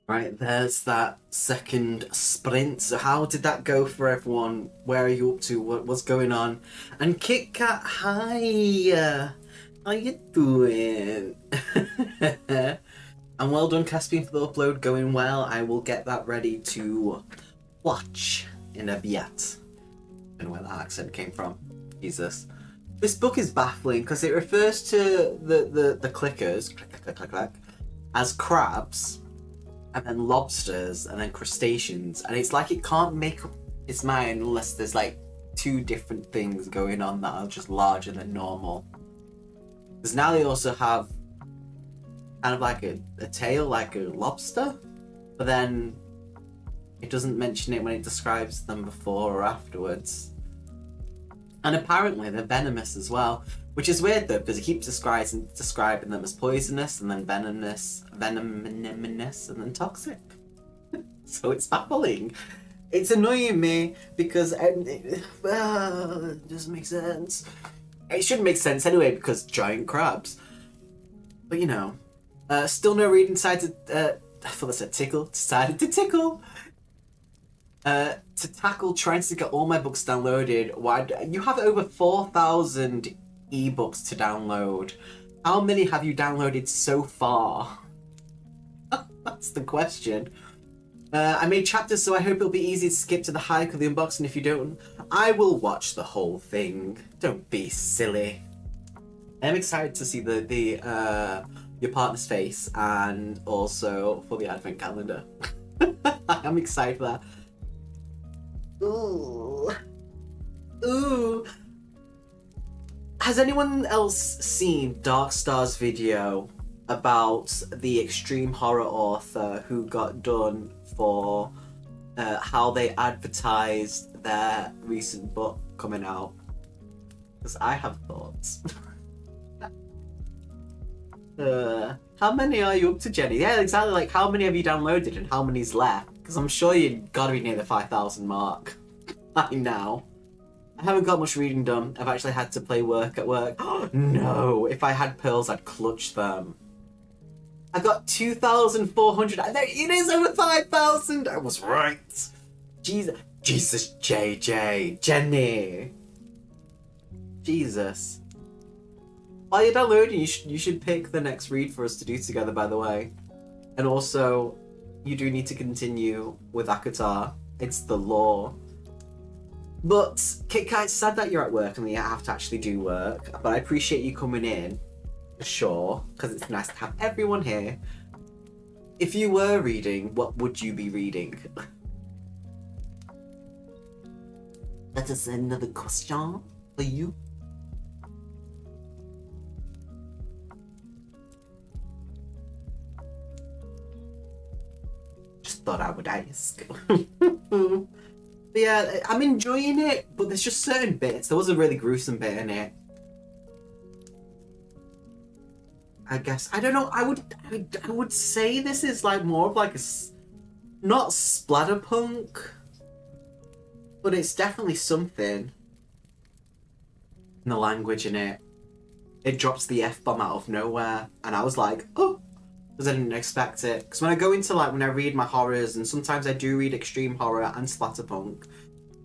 Right, there's that second sprint. So how did that go for everyone? Where are you up to? What's going on? And Kit Kat, hi! How you doing? And well done, Caspian, for the upload. Going well. I will get that ready to watch in a bit. I don't know where that accent came from. Jesus. This book is baffling because it refers to the clickers, click, click, click, click, as crabs, and then lobsters, and then crustaceans, and it's like it can't make up its mind unless there's like two different things going on that are just larger than normal. Because now they also have kind of like a tail like a lobster, but then it doesn't mention it when it describes them before or afterwards. And apparently they're venomous as well, which is weird though, because he keeps describing them as poisonous, and then venomous, and then toxic. So it's baffling. It's annoying me because it doesn't make sense. It shouldn't make sense anyway because giant crabs. But you know, still no reading decided. I thought that said tickle. Decided to tickle. To tackle trying to get all my books downloaded. Why you have over 4,000 ebooks to download? How many have you downloaded so far? That's the question. I made chapters, so I hope it'll be easy to skip to the hike of the unboxing. If you don't, I will watch the whole thing. Don't be silly. I'm excited to see your partner's face, and also for the advent calendar. I'm excited for that. Ooh. Ooh. Has anyone else seen Dark Star's video about the extreme horror author who got done for how they advertised their recent book coming out? Because I have thoughts. How many are you up to, Jenny? Yeah, exactly. Like, how many have you downloaded and how many's left? Because I'm sure you've got to be near the 5,000 mark by now. I haven't got much reading done. I've actually had to play work at work. Oh, no! If I had pearls, I'd clutch them. I got 2,400. It is over 5,000! I was right. Jesus, JJ. Jenny. Jesus. While you're downloading, you should pick the next read for us to do together, by the way. And also, you do need to continue with Akatar. It's the law. But, Kit Kat, it's sad that you're at work and you have to actually do work. But I appreciate you coming in, for sure, because it's nice to have everyone here. If you were reading, what would you be reading? That is another question for you. Just thought I would ask. But yeah, I'm enjoying it, but there's just certain bits. There was a really gruesome bit in it. I guess, I don't know, I would say this is like more of like a, not splatterpunk, but it's definitely something. And the language in it. It drops the F-bomb out of nowhere, and I was like, oh, because I didn't expect it. Because when I go into like, when I read my horrors, and sometimes I do read extreme horror and splatterpunk,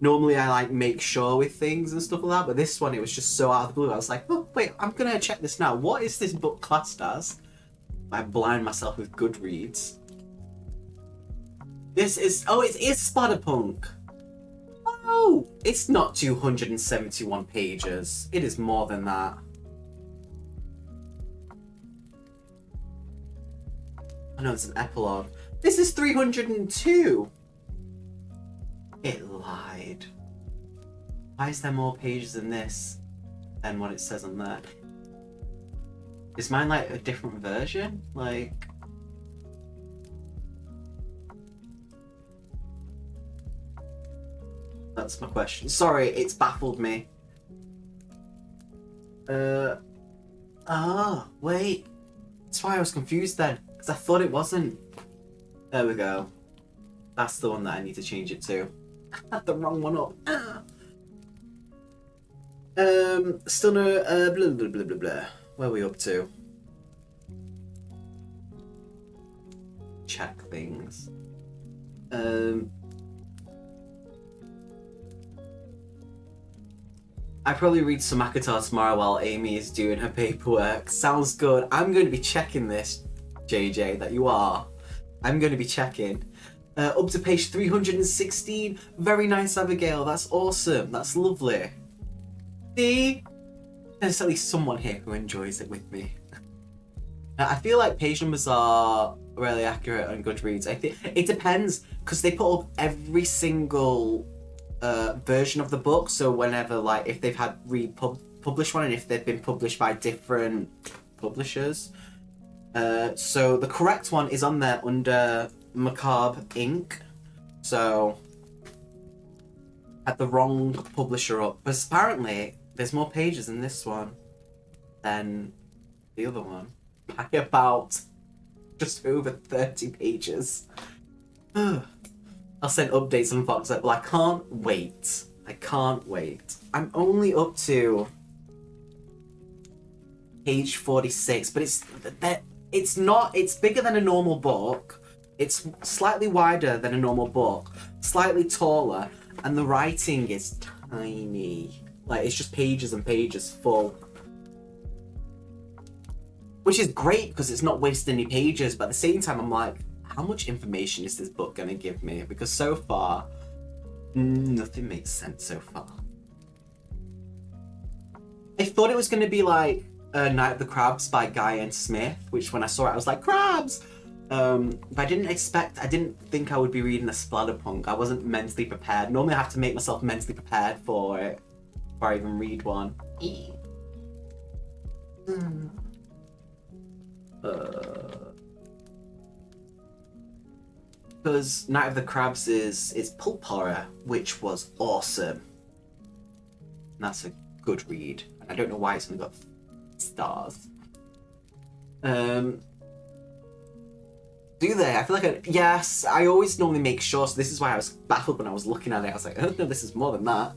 normally I like make sure with things and stuff like that, but this one, it was just so out of the blue. I was like, oh, wait, I'm gonna check this now. What is this book classed as? I blind myself with Goodreads. This is, oh, it is splatterpunk. Oh, it's not 271 pages. It is more than that. I know it's an epilogue. This is 302. It lied. Why is there more pages than this than what it says on there? Is mine like a different version? Like... That's my question. Sorry, it's baffled me. Wait. That's why I was confused then. Because I thought it wasn't. There we go. That's the one that I need to change it to. I had the wrong one up. Still no, blah, blah, blah, blah, blah. Where are we up to? check things. I probably read some Akatar tomorrow while Amy is doing her paperwork. Sounds good. I'm going to be checking this, JJ, that you are. I'm going to be checking. Up to page 316. Very nice, Abigail. That's awesome. That's lovely. See? There's at least someone here who enjoys it with me. I feel like page numbers are really accurate on Goodreads. I think it depends, because they put up every single version of the book. So whenever, like, if they've had republished one and if they've been published by different publishers. So the correct one is on there under Macabre Inc. So had the wrong publisher up. But apparently there's more pages in this one than the other one. By about just over 30 pages. I'll send updates on Fox Up. Well, I can't wait. I can't wait. I'm only up to page 46, but it's not. It's bigger than a normal book. It's slightly wider than a normal book, slightly taller, and the writing is tiny. Like, it's just pages and pages full. Which is great because it's not wasting any pages, but at the same time I'm like, how much information is this book going to give me? Because so far, nothing makes sense so far. I thought it was going to be like Night of the Crabs by Guy N. Smith, which when I saw it I was like, crabs! But I didn't think I would be reading a splatterpunk. I wasn't mentally prepared. Normally I have to make myself mentally prepared for it before I even read one. Because Night of the Crabs is pulp horror, which was awesome. And that's a good read. And I don't know why it's only got stars. Do they? I feel like yes, I always normally make sure, so this is why I was baffled when I was looking at it. I was like, oh no, this is more than that.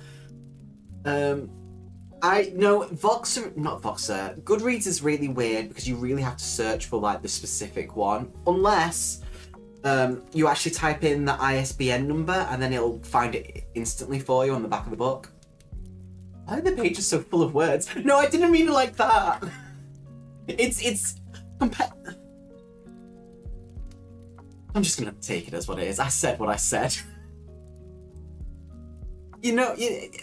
Goodreads is really weird because you really have to search for like the specific one. Unless you actually type in the ISBN number and then it'll find it instantly for you on the back of the book. Why are the pages so full of words? No, I didn't mean it like that. I'm just gonna take it as what it is. I said what I said. You know,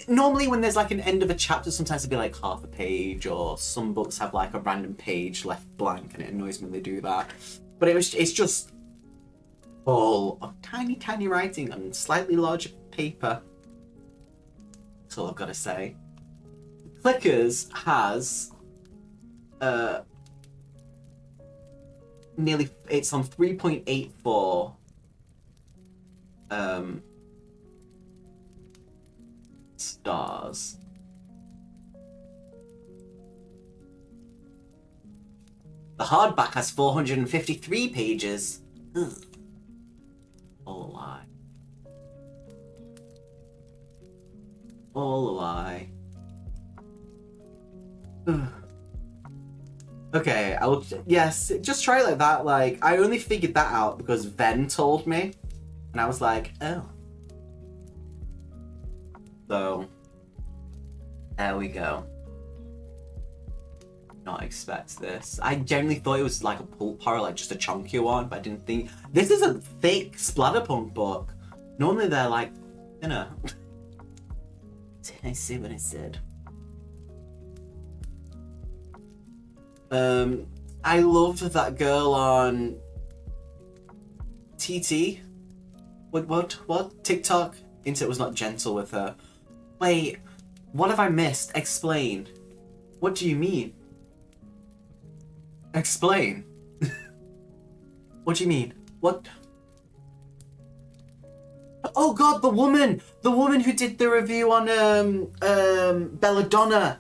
normally when there's like an end of a chapter, sometimes it'd be like half a page, or some books have like a random page left blank, and it annoys me when they do that. But it's just full of tiny, tiny writing on slightly larger paper. That's all I've got to say. Clickers has it's on 3.84 stars. The hardback has 453 pages. Ugh. All a lie. All a lie. Ugh. Okay, yes, just try it like that. Like, I only figured that out because Ven told me, and I was like, oh. So, there we go. Not expect this. I generally thought it was like a pulp horror, like just a chunkier one, but I didn't think... This is a thick splatterpunk book. Normally they're like, you know... Did I see what I said? I loved that girl on TT. What? TikTok? Internet was not gentle with her. Wait, what have I missed? Explain. What do you mean? Explain. What do you mean? What? Oh god, the woman who did the review on Belladonna.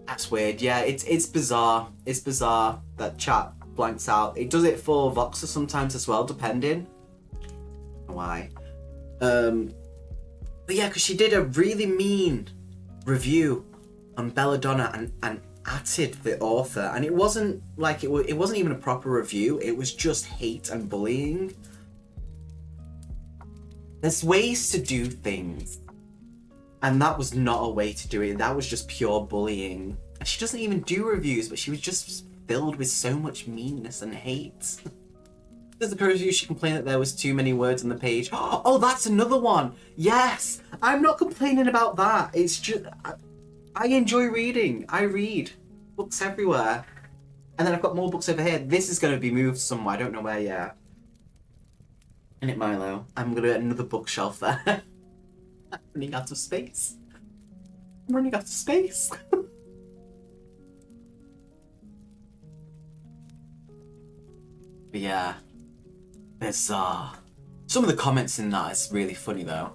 That's weird. Yeah, it's bizarre. It's bizarre that chat blanks out. It does it for Voxer sometimes as well, depending. Why? But yeah, because she did a really mean review on Belladonna, and atted the author, and it wasn't like it wasn't even a proper review. It was just hate and bullying. There's ways to do things, and that was not a way to do it. That was just pure bullying. And she doesn't even do reviews, but she was just filled with so much meanness and hate. There's a review, she complained that there was too many words on the page. Oh, that's another one. Yes, I'm not complaining about that. It's just I enjoy reading. I read books everywhere, and then I've got more books over here. This is going to be moved somewhere. I don't know where yet. Isn't it, Milo? I'm going to get another bookshelf there. I'm running out of space. I'm running out of space. But yeah, there's some of the comments in that is really funny though.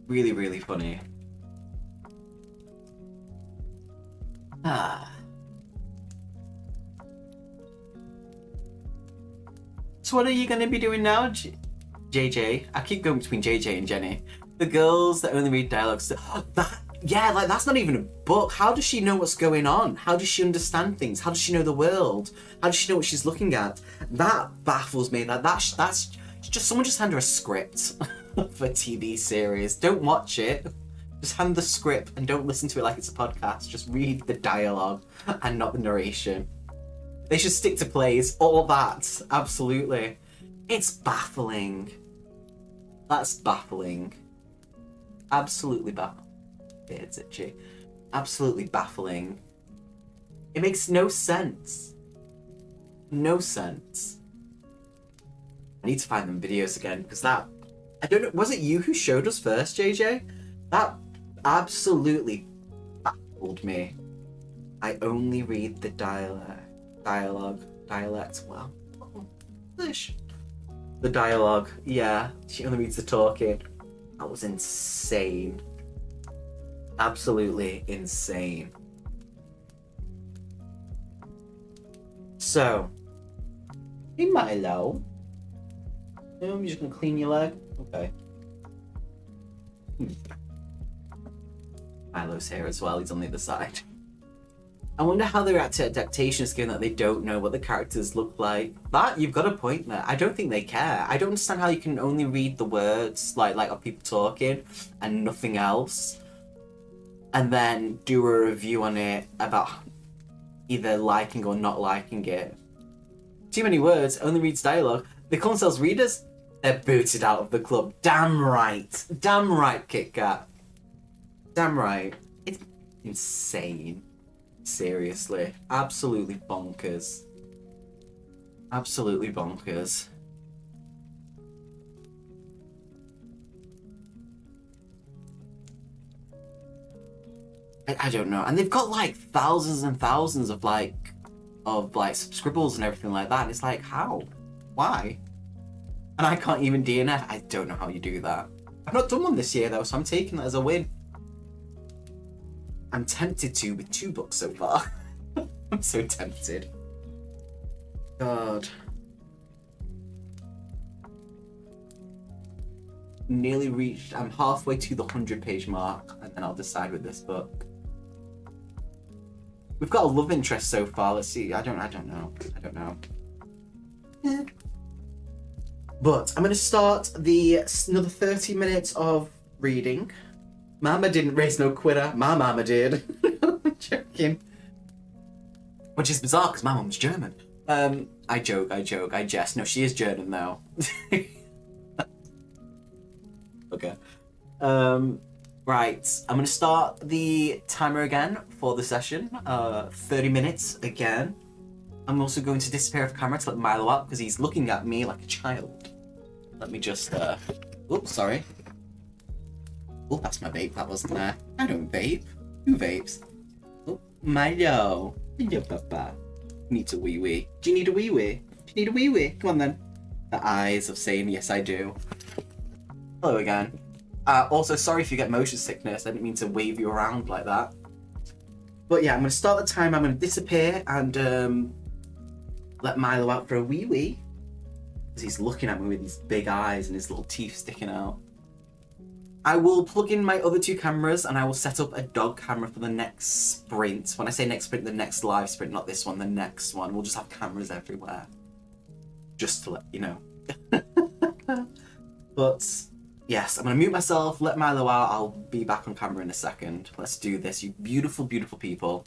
Really, really funny. So what are you going to be doing now, JJ? I keep going between JJ and Jenny. The girls that only read dialogues. That's not even a book. How does she know what's going on? How does she understand things? How does she know the world? How does she know what she's looking at? That baffles me. That's just someone just hand her a script for a TV series. Don't watch it. Just hand the script and don't listen to it like it's a podcast. Just read the dialogue and not the narration. They should stick to plays. All that. Absolutely. It's baffling. That's baffling. Absolutely baffling. It's itchy. Absolutely baffling. It makes no sense. No sense. I need to find them videos again because that... I don't know. Was it you who showed us first, JJ? That absolutely baffled me. I only read the dialect. Well, English. The dialogue. Yeah, she only reads the talking. That was insane. Absolutely insane. So, hey Milo. You're just gonna clean your leg? Okay. Milo's here as well, he's on the other side. I wonder how they react to adaptations given that they don't know what the characters look like. That, you've got a point there. I don't think they care. I don't understand how you can only read the words, like of people talking, and nothing else. And then do a review on it about either liking or not liking it. Too many words, only reads dialogue. They call themselves readers. They're booted out of the club. Damn right. Damn right, Kit Kat. Damn right. It's insane. Seriously. Absolutely bonkers. Absolutely bonkers. I don't know. And they've got like thousands and thousands of subscribbles and everything like that. And it's like, how? Why? And I can't even DNF. I don't know how you do that. I've not done one this year though, so I'm taking that as a win. I'm tempted to with 2 books so far. I'm so tempted. God. Nearly reached, I'm halfway to the 100-page mark, and then I'll decide with this book. We've got a love interest so far. Let's see. I don't know. Yeah. But I'm going to start another 30 minutes of reading. Mama didn't raise no quitter. My mama did. I'm joking. Which is bizarre because my mum's German. I joke, I jest. No, she is German though. Okay. Right, I'm going to start the timer again for the session. 30 minutes again. I'm also going to disappear off camera to let Milo out because he's looking at me like a child. Let me just, oops, sorry. Oh, that's my vape, that wasn't there. I don't vape. Who vapes? Oh, Milo. Hello, Papa. Needs a wee-wee. Do you need a wee-wee? Do you need a wee-wee? Come on then. The eyes of saying, yes, I do. Hello again. Also, sorry if you get motion sickness. I didn't mean to wave you around like that. But yeah, I'm going to start the time. I'm going to disappear and let Milo out for a wee-wee. Because he's looking at me with his big eyes and his little teeth sticking out. I will plug in my other two cameras and I will set up a dog camera for the next sprint. When I say next sprint, the next live sprint, not this one, the next one. We'll just have cameras everywhere. Just to let you know. But yes, I'm gonna mute myself, let Milo out. I'll be back on camera in a second. Let's do this, you beautiful, beautiful people.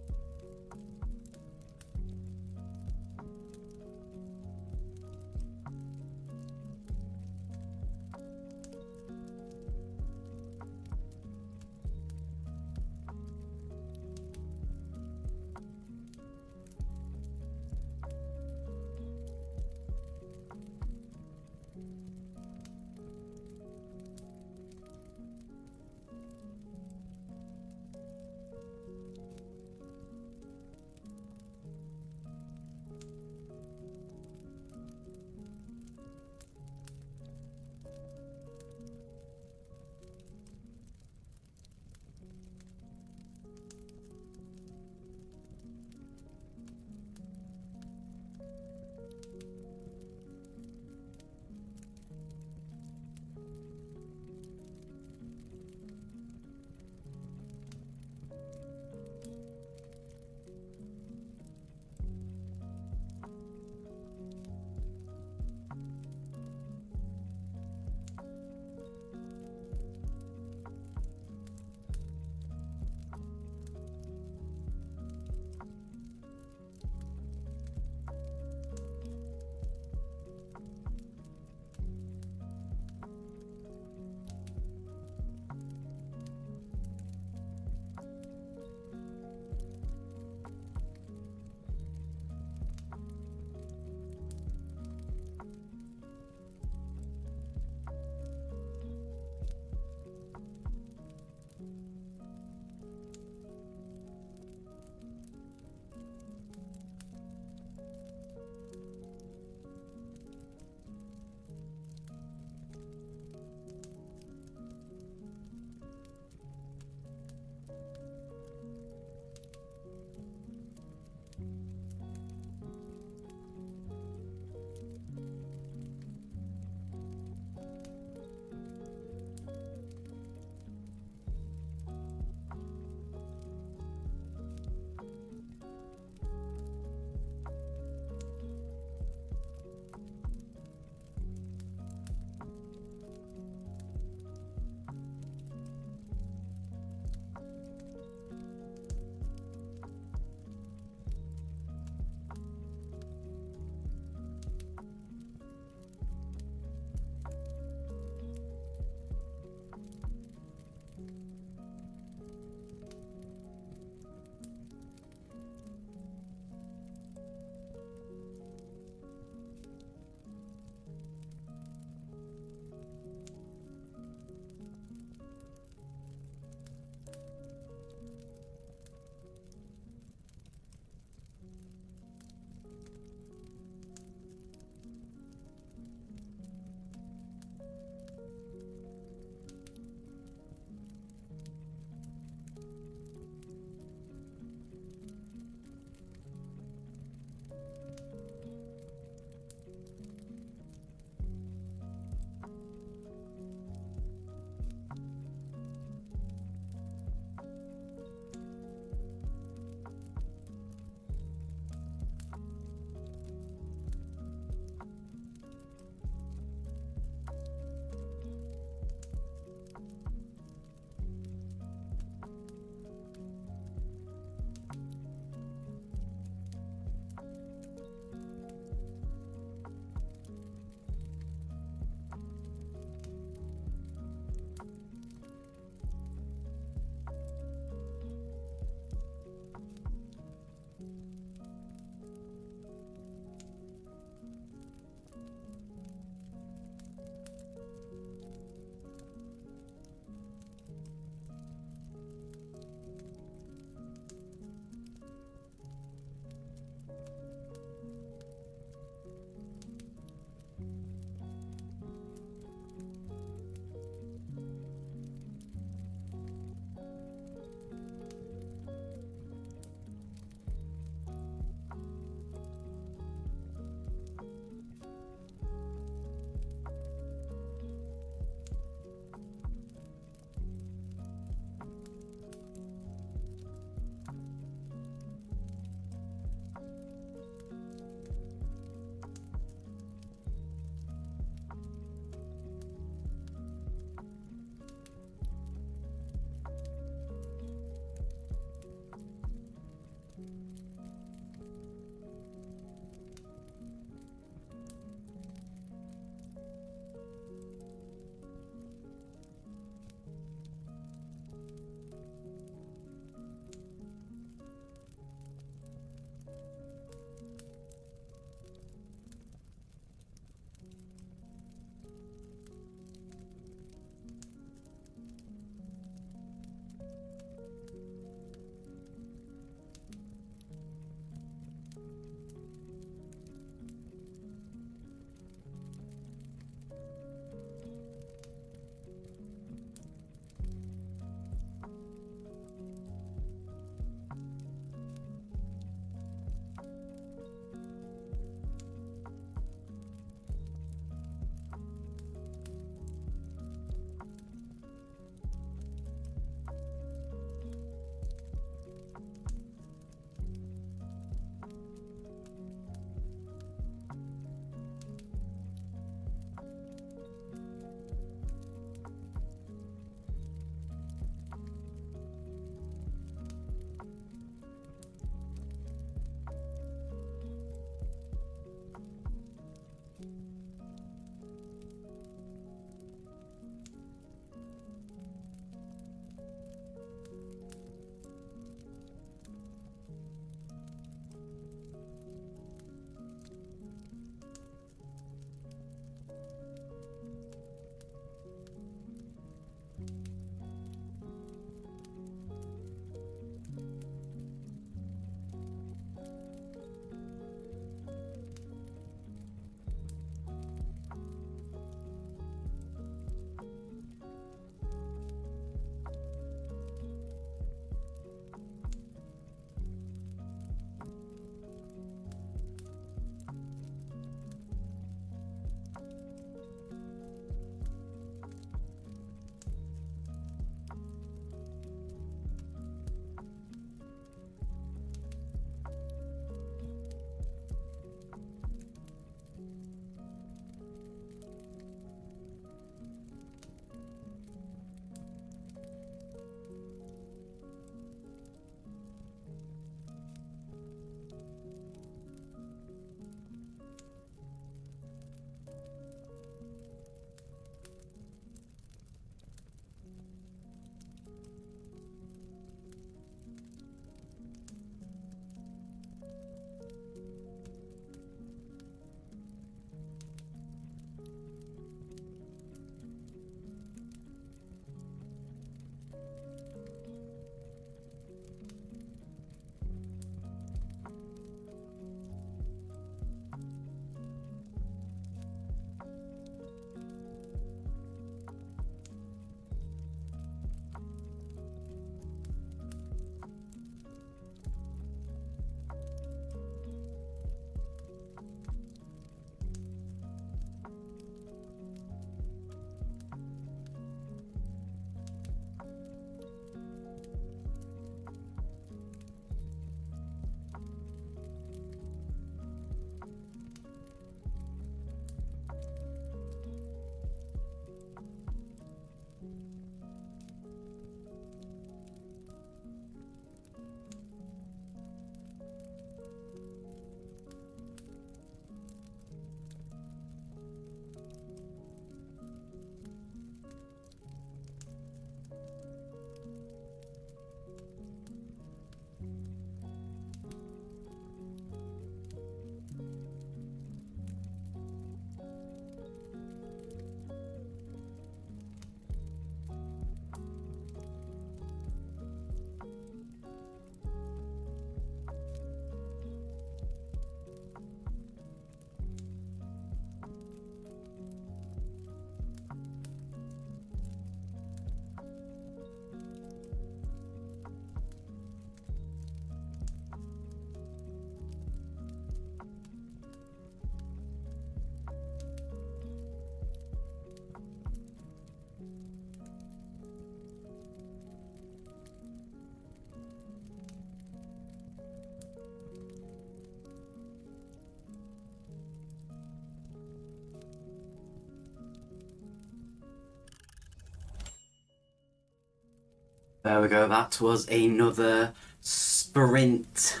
There we go. That was another sprint.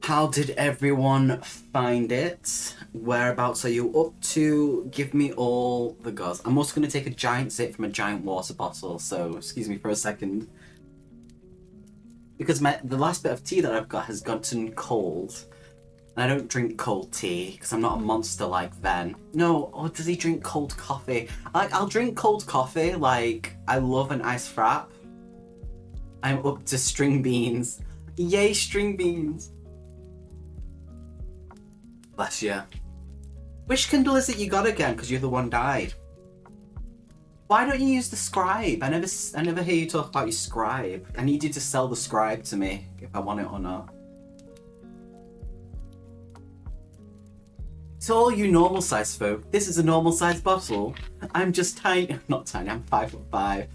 How did everyone find it? Whereabouts are you up to? Give me all the goss. I'm also going to take a giant sip from a giant water bottle, so excuse me for a second. Because the last bit of tea that I've got has gotten cold. And I don't drink cold tea, because I'm not a monster like Ven. No, or does he drink cold coffee? I'll drink cold coffee, like, I love an iced frap. I'm up to string beans. Yay, string beans! Bless you. Which Kindle is it you got again? Because you're the one died. Why don't you use the Scribe? I never hear you talk about your Scribe. I need you to sell the Scribe to me, if I want it or not. To all you normal sized folk, this is a normal sized bottle. I'm just tiny, not tiny, I'm 5'5".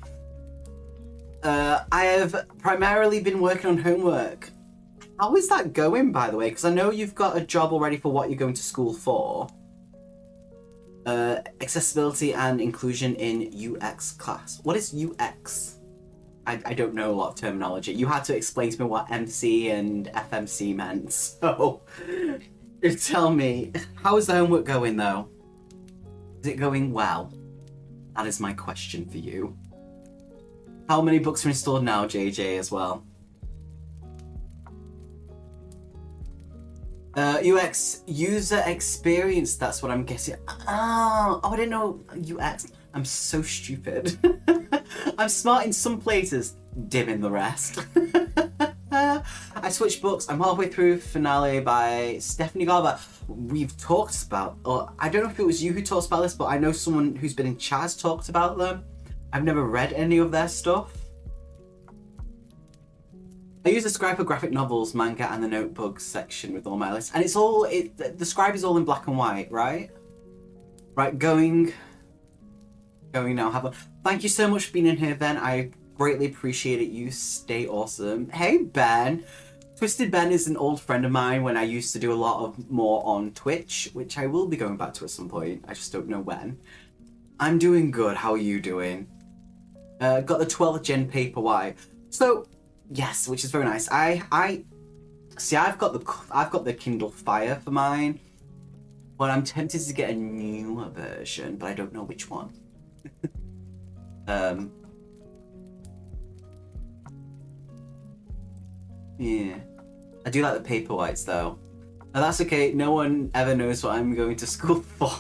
I have primarily been working on homework. How is that going, by the way? Because I know you've got a job already for what you're going to school for. Accessibility and inclusion in UX class. What is UX? I don't know a lot of terminology. You had to explain to me what MC and FMC meant, so tell me, how is the homework going though? Is it going well? That is my question for you. How many books are installed now, JJ, as well? UX, user experience, that's what I'm guessing. Oh, I didn't know UX. I'm so stupid. I'm smart in some places, dim in the rest. I switched books. I'm halfway through Finale by Stephanie Garber. We've talked about, or I don't know if it was you who talked about this, but I know someone who's been in chat has talked about them. I've never read any of their stuff. I use the Scribe for graphic novels, manga, and the notebooks section with all my lists. And it's all, the Scribe is all in black and white, right? Right, going now. Thank you so much for being in here, Ben. I greatly appreciate it. You stay awesome. Hey, Ben. Twisted Ben is an old friend of mine when I used to do a lot of more on Twitch, which I will be going back to at some point. I just don't know when. I'm doing good. How are you doing? Got the 12th gen Paperwhite. So, yes, which is very nice. I see. I've got the Kindle Fire for mine, but I'm tempted to get a newer version, but I don't know which one. Yeah, I do like the Paperwhites though. Now that's okay. No one ever knows what I'm going to school for.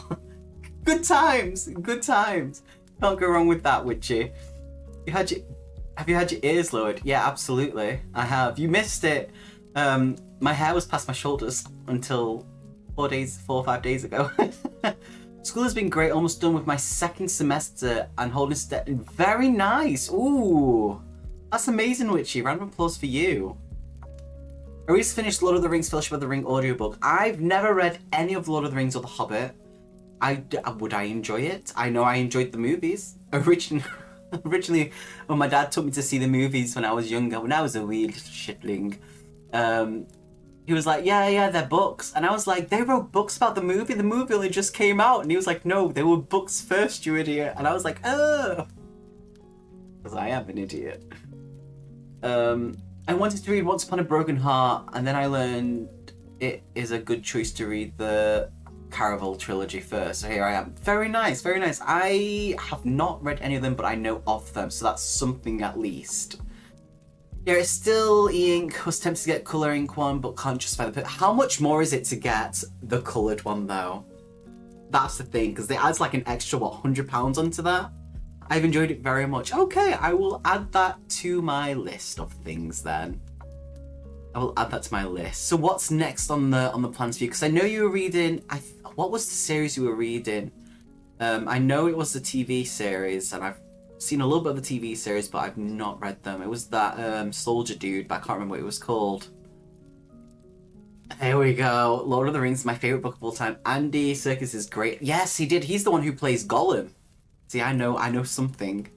Good times, good times. Can't go wrong with that, Witchy. Have you had your ears lowered? Yeah, absolutely. I have. You missed it. My hair was past my shoulders until 4 or 5 days ago. School has been great. Almost done with my second semester and holding step. Very nice. Ooh, that's amazing, Witchy. Round of applause for you. I recently finished Lord of the Rings Fellowship of the Ring audiobook. I've never read any of Lord of the Rings or The Hobbit. Would I enjoy it? I know I enjoyed the movies. Originally, when my dad took me to see the movies when I was younger, when I was a wee little shitling, he was like, yeah, they're books. And I was like, they wrote books about the movie? The movie only just came out. And he was like, no, they were books first, you idiot. And I was like, oh. Because I am an idiot. I wanted to read Once Upon a Broken Heart, and then I learned it is a good choice to read the Caraval trilogy first. So here I am. Very nice, very nice. I have not read any of them, but I know of them, so that's something at least. Yeah, it's still e-ink. Was tempted to get colour ink one, but can't justify the... How much more is it to get the coloured one, though? That's the thing, because it adds like an extra, what, £100 onto that? I've enjoyed it very much. Okay, I will add that to my list of things then. I will add that to my list. So what's next on the plans for you? Because I know you were reading... What was the series you were reading? I know it was the TV series, and I've seen a little bit of the TV series, but I've not read them. It was that soldier dude, but I can't remember what it was called. There we go. Lord of the Rings is my favourite book of all time. Andy Serkis is great. Yes, he did. He's the one who plays Gollum. See, I know something.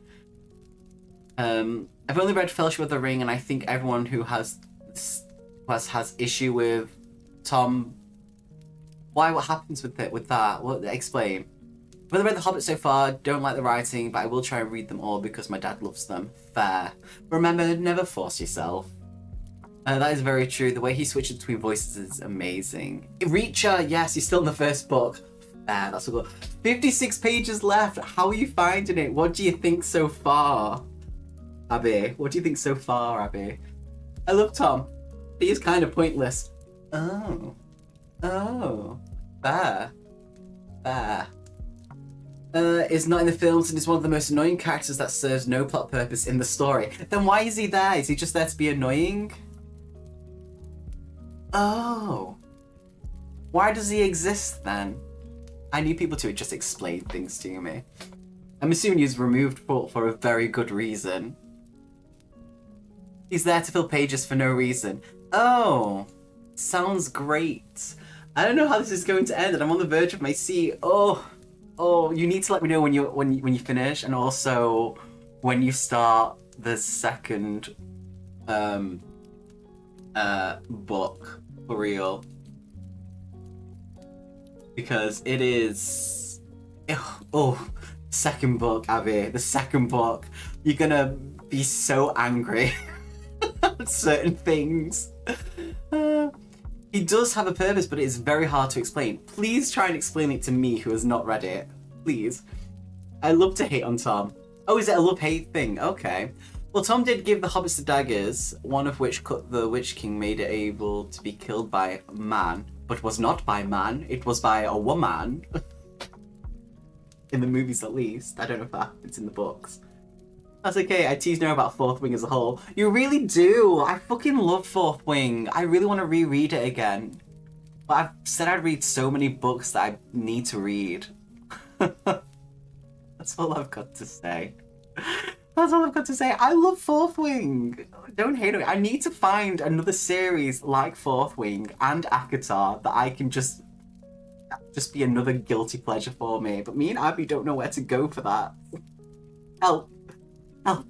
I've only read Fellowship of the Ring, and I think everyone who has issue with Tom... Why? What happens with that? What? Explain. Whether I read The Hobbit so far, don't like the writing, but I will try and read them all because my dad loves them. Fair. Remember, never force yourself. That is very true. The way he switches between voices is amazing. Reacher, yes, he's still in the first book. Fair, that's a good. 56 pages left. How are you finding it? What do you think so far? Abby, what do you think so far, Abby? I love Tom. He is kind of pointless. Oh. Oh. Fair. Fair. Is not in the films and is one of the most annoying characters that serves no plot purpose in the story. Then why is he there? Is he just there to be annoying? Oh. Why does he exist then? I need people to just explain things to me. I'm assuming he's removed for a very good reason. He's there to fill pages for no reason. Oh. Sounds great. I don't know how this is going to end and I'm on the verge of my seat. Oh, you need to let me know when you finish, and also when you start the second book for real, because it is second book, Abby. The second book, you're gonna be so angry at certain things. He does have a purpose, but it is very hard to explain. Please try and explain it to me who has not read it. Please. I love to hate on Tom. Oh, is it a love-hate thing? Okay. Well, Tom did give the hobbits the daggers, one of which cut the Witch King made it able to be killed by man, but was not by man, it was by a woman. In the movies at least. I don't know if that happens in the books. That's okay, I tease now about Fourth Wing as a whole. You really do! I fucking love Fourth Wing. I really want to reread it again. But I've said I'd read so many books that I need to read. That's all I've got to say. That's all I've got to say. I love Fourth Wing. Don't hate it. I need to find another series like Fourth Wing and ACOTAR that I can just be another guilty pleasure for me. But me and Abby don't know where to go for that. Help. Help.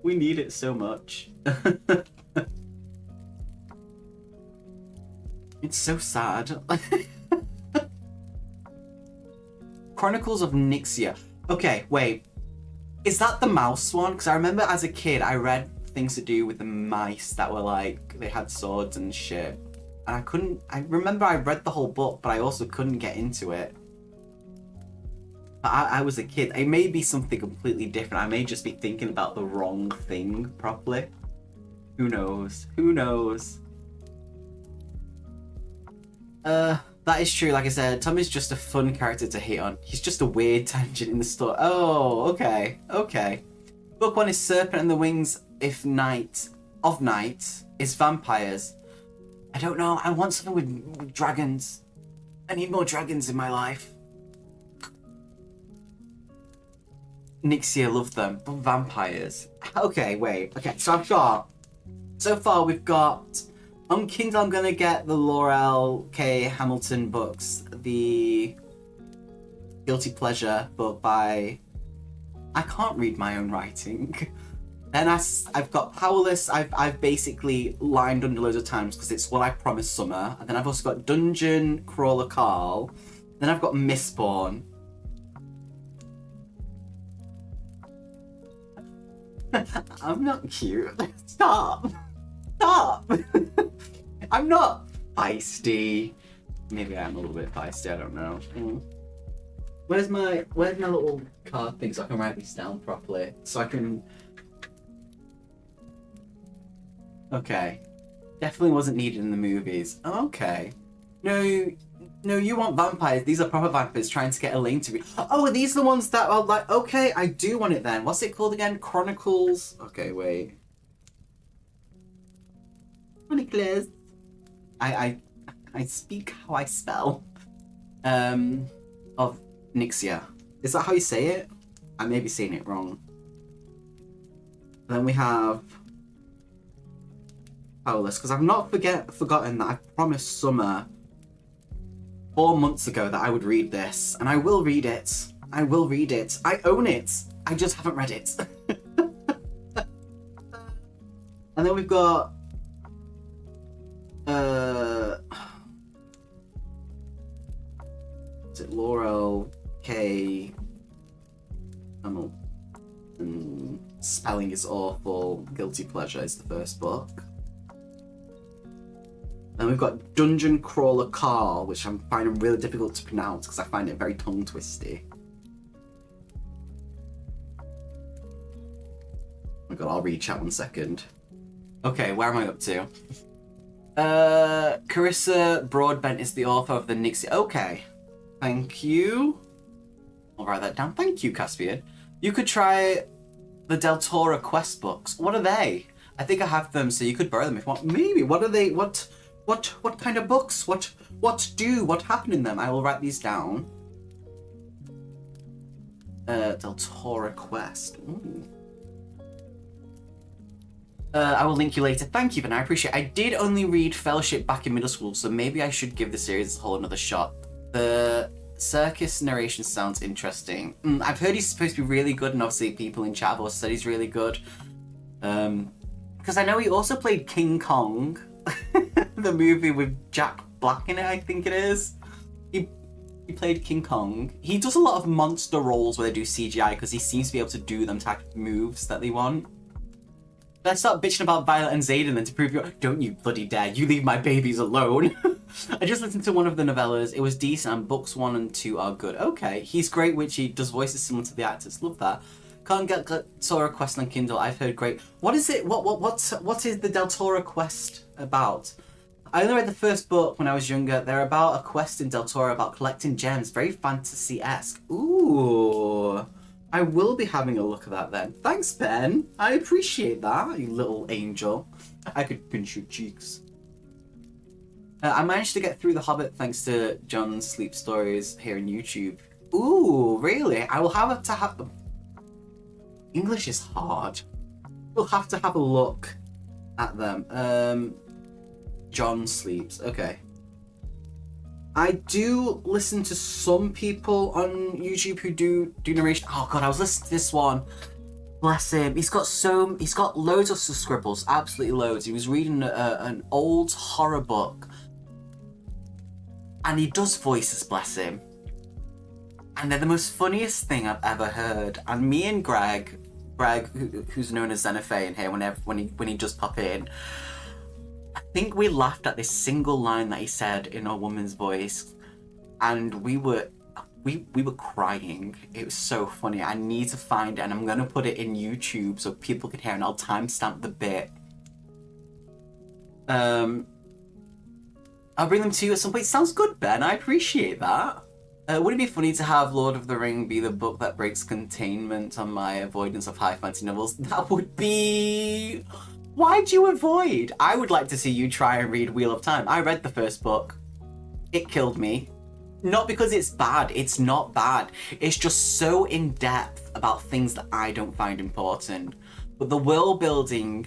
We need it so much. It's so sad. Chronicles of Nixia. Okay, wait. Is that the mouse one? Because I remember as a kid I read things to do with the mice that were like, they had swords and shit. And I remember I read the whole book, but I also couldn't get into it. I was a kid. It may be something completely different. I may just be thinking about the wrong thing properly. Who knows? Who knows? That is true. Like I said, Tom is just a fun character to hit on. He's just a weird tangent in the story. Oh, okay. Okay. Book 1 is Serpent and the Wings of Night is vampires. I don't know. I want something with dragons. I need more dragons in my life. Nixia, love them, but vampires. Okay, wait. Okay, so so far we've got, on Kindle I'm gonna get the Laurel K. Hamilton books, the Guilty Pleasure book by, I can't read my own writing. Then I've got Powerless, I've basically lined under loads of times because it's what I promised Summer. And then I've also got Dungeon Crawler Carl. Then I've got Mistborn. I'm not cute. Stop. Stop. I'm not feisty. Maybe I'm a little bit feisty, I don't know. Where's my little card thing so I can write these down properly? So I can... Okay. Definitely wasn't needed in the movies. Okay. No, you want vampires. These are proper vampires trying to get Elaine to be... Oh, are these the ones that are like... Okay, I do want it then. What's it called again? Chronicles... Okay, wait. Chronicles. I speak how I spell. Of Nixia. Is that how you say it? I may be saying it wrong. Then we have... Powerless, because I've not forgotten that I promised Summer 4 months ago that I would read this, and I will read it. I will read it. I own it. I just haven't read it. And then we've got Is it Laurel K? Spelling is awful. Guilty Pleasure is the first book. Then we've got Dungeon Crawler Carl, which I'm finding really difficult to pronounce because I find it very tongue twisty. Oh my god, I'll read chat 1 second. Okay, where am I up to? Carissa Broadbent is the author of the Nixie. Okay, thank you. I'll write that down. Thank you, Caspian. You could try the Del Toro quest books. What are they? I think I have them, so you could borrow them if you want. Maybe. What are they? What kind of books? What happened in them? I will write these down. Del Toro quest. Ooh. I will link you later. Thank you, Ben. I appreciate it. I did only read Fellowship back in middle school, so maybe I should give the series as a whole another shot. The circus narration sounds interesting. I've heard he's supposed to be really good, and obviously people in chat have also said he's really good. Because I know he also played King Kong, the movie with Jack Black in it, I think it is. He played King Kong. He does a lot of monster roles where they do CGI because he seems to be able to do them type of moves that they want. Let's start bitching about Violet and Zayden then to prove you. Don't you bloody dare. You leave my babies alone. I just listened to one of the novellas. It was decent and books 1 and 2 are good. Okay. He's great, which he does voices similar to the actors. Love that. Can't get Del Toro Quest on Kindle. I've heard great. What is it? What is the Del Toro Quest about? I only read the first book when I was younger. They're about a quest in Del Toro about collecting gems. Very fantasy-esque. Ooh. I will be having a look at that then. Thanks, Ben. I appreciate that, you little angel. I could pinch your cheeks. I managed to get through The Hobbit thanks to John's sleep stories here on YouTube. Ooh, really? I will have to have them. English is hard. We'll have to have a look at them. John sleeps. Okay. I do listen to some people on YouTube who do narration. Oh god, I was listening to this one. Bless him. He's got loads of scribbles, absolutely loads. He was reading an old horror book, and he does voices. Bless him. And they're the most funniest thing I've ever heard. And me and Greg, who's known as Xenophae in here, when he does pop in. I think we laughed at this single line that he said in a woman's voice, and we were crying. It was so funny. I need to find it, and I'm gonna put it in YouTube so people can hear, and I'll timestamp the bit. I'll bring them to you at some point. Sounds good, Ben. I appreciate that. Would it be funny to have Lord of the Ring be the book that breaks containment on my avoidance of high fantasy novels? That would be... Why'd you avoid? I would like to see you try and read Wheel of Time. I read the first book. It killed me. Not because it's bad. It's not bad. It's just so in-depth about things that I don't find important. But the world building,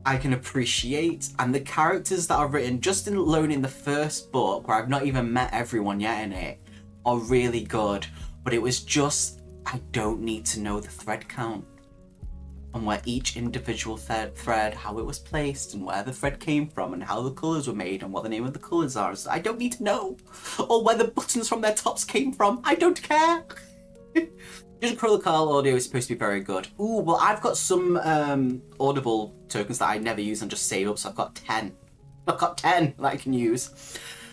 I can appreciate. And the characters that are written just alone in the first book, where I've not even met everyone yet in it, are really good. But it was just, I don't need to know the thread count. And where each individual thread, how it was placed, and where the thread came from, and how the colours were made, and what the name of the colours are. So I don't need to know. Or where the buttons from their tops came from. I don't care. Just Crawler Carl audio is supposed to be very good. Ooh, well, I've got some Audible tokens that I never use and just save up, so I've got 10. I've got 10 that I can use.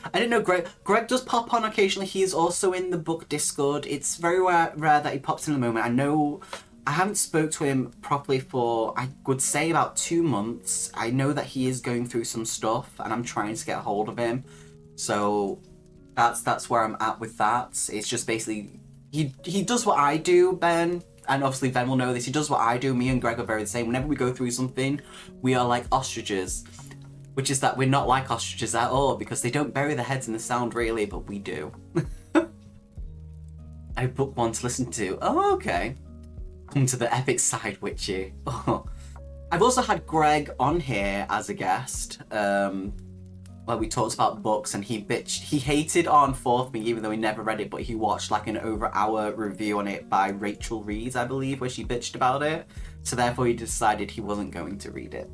I didn't know Greg does pop on occasionally. He is also in the book Discord. It's very rare that he pops in at the moment. I know... I haven't spoke to him properly for, I would say, about 2 months. I know that he is going through some stuff, and I'm trying to get a hold of him. So that's where I'm at with that. It's just basically, he does what I do, Ben, and obviously Ben will know this. He does what I do. Me and Greg are very the same. Whenever we go through something, we are like ostriches, which is that we're not like ostriches at all, because they don't bury their heads in the sand really, but we do. I have book 1 to listen to. Oh, okay. Come to the epic side, Witchy. Oh. I've also had Greg on here as a guest, where we talked about books, and he hated on Fourth Wing, even though he never read it, but he watched like an over-hour review on it by Rachel Reed, I believe, where she bitched about it. So therefore he decided he wasn't going to read it.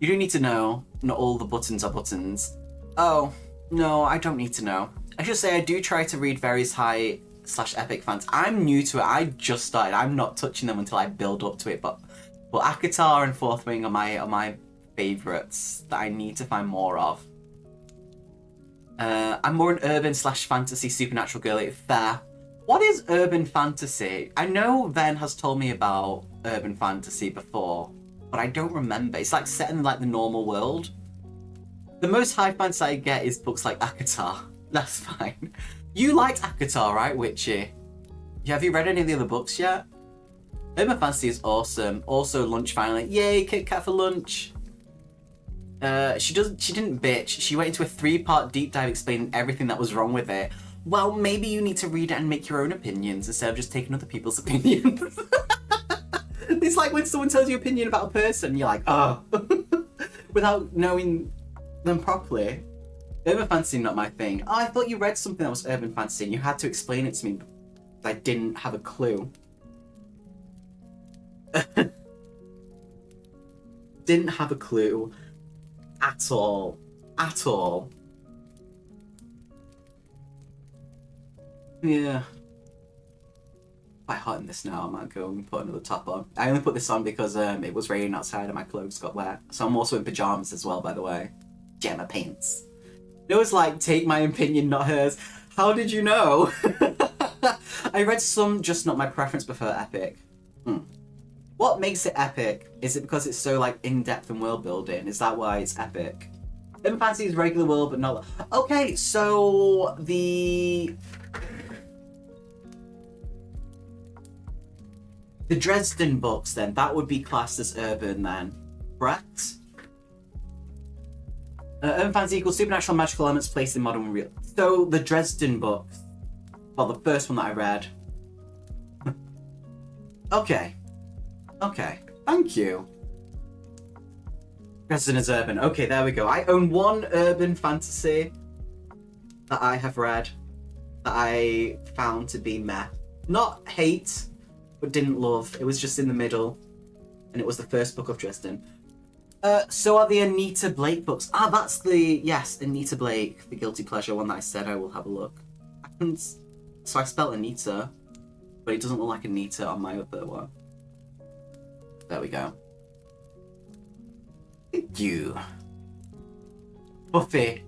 You do need to know, not all the buttons are buttons. Oh, No, I don't need to know. I should say I do try to read various high/epic fans. I'm new to it. I just started. I'm not touching them until I build up to it. But Akatar and Fourth Wing are my favourites that I need to find more of. I'm more an urban/fantasy supernatural girly. Fair. What is urban fantasy? I know Ven has told me about urban fantasy before, but I don't remember. It's like set in like the normal world. The most high fantasy I get is books like Akatar. That's fine. You liked Akatar, right, Witchy? Have you read any of the other books yet? Urban fantasy is awesome. Also, lunch finally. Yay, Kit Kat for lunch. She didn't bitch. She went into a 3-part deep dive explaining everything that was wrong with it. Well, maybe you need to read it and make your own opinions instead of just taking other people's opinions. It's like when someone tells you an opinion about a person, you're like, oh, without knowing them properly. Urban fantasy, not my thing. Oh, I thought you read something that was urban fantasy and you had to explain it to me. I didn't have a clue. Didn't have a clue at all. At all. Yeah. Quite hot in this now. I might go and put another top on. I only put this on because it was raining outside and my clothes got wet. So I'm also in pajamas as well, by the way. Jammer pants. It was like, take my opinion, not hers. How did you know? I read some, just not my preference, prefer epic. What makes it epic? Is it because it's so like in-depth and world building? Is that why it's epic? Urban fantasy is regular world, but not... Okay, so the Dresden books then, that would be classed as urban then, correct? Urban fantasy equals supernatural magical elements placed in modern real. So the Dresden books, well, the first one that I read. Okay, thank you. Dresden is urban. Okay, there we go. I own one urban fantasy that I have read that I found to be meh. Not hate, but didn't love. It was just in the middle, and it was the first book of Dresden. So are the Anita Blake books. Ah, that's the... Yes, Anita Blake, the Guilty Pleasure one that I said I will have a look. So I spelled Anita, but it doesn't look like Anita on my other one. There we go. Thank you. Buffy,